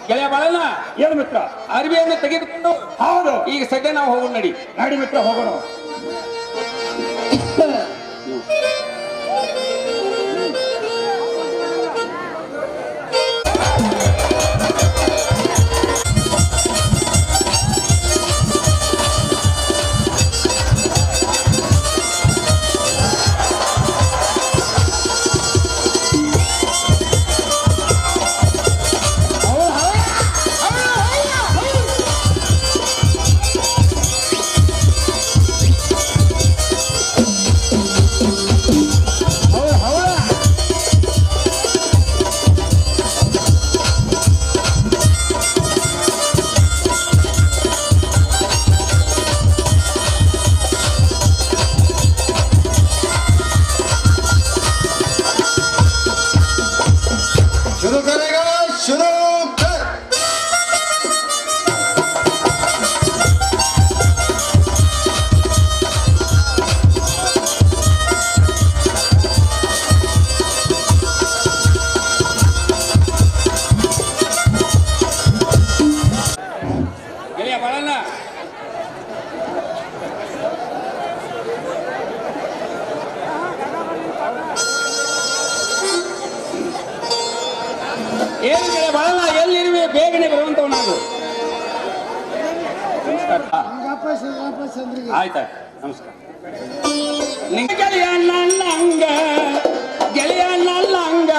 Speaker 4: ಗೆಳೆಯ ಬಾಳಣ್ಣ
Speaker 3: ಏನು ಮಿತ್ರ
Speaker 4: ಅರ್ಬಿಯನ್ನು ತೆಗೆದುಕೊಂಡು
Speaker 3: ಹೌದು
Speaker 4: ಈಗ ಸದ್ಯ ನಾವು ಹೋಗೋಣ ನಡಿ
Speaker 3: ನಡಿ ಮಿತ್ರ ಹೋಗೋಣ
Speaker 4: ಆಯ್ತಾಯ್ತು ನಮಸ್ಕಾರ. ಗೆಳೆಯ ನನ್ನಂಗ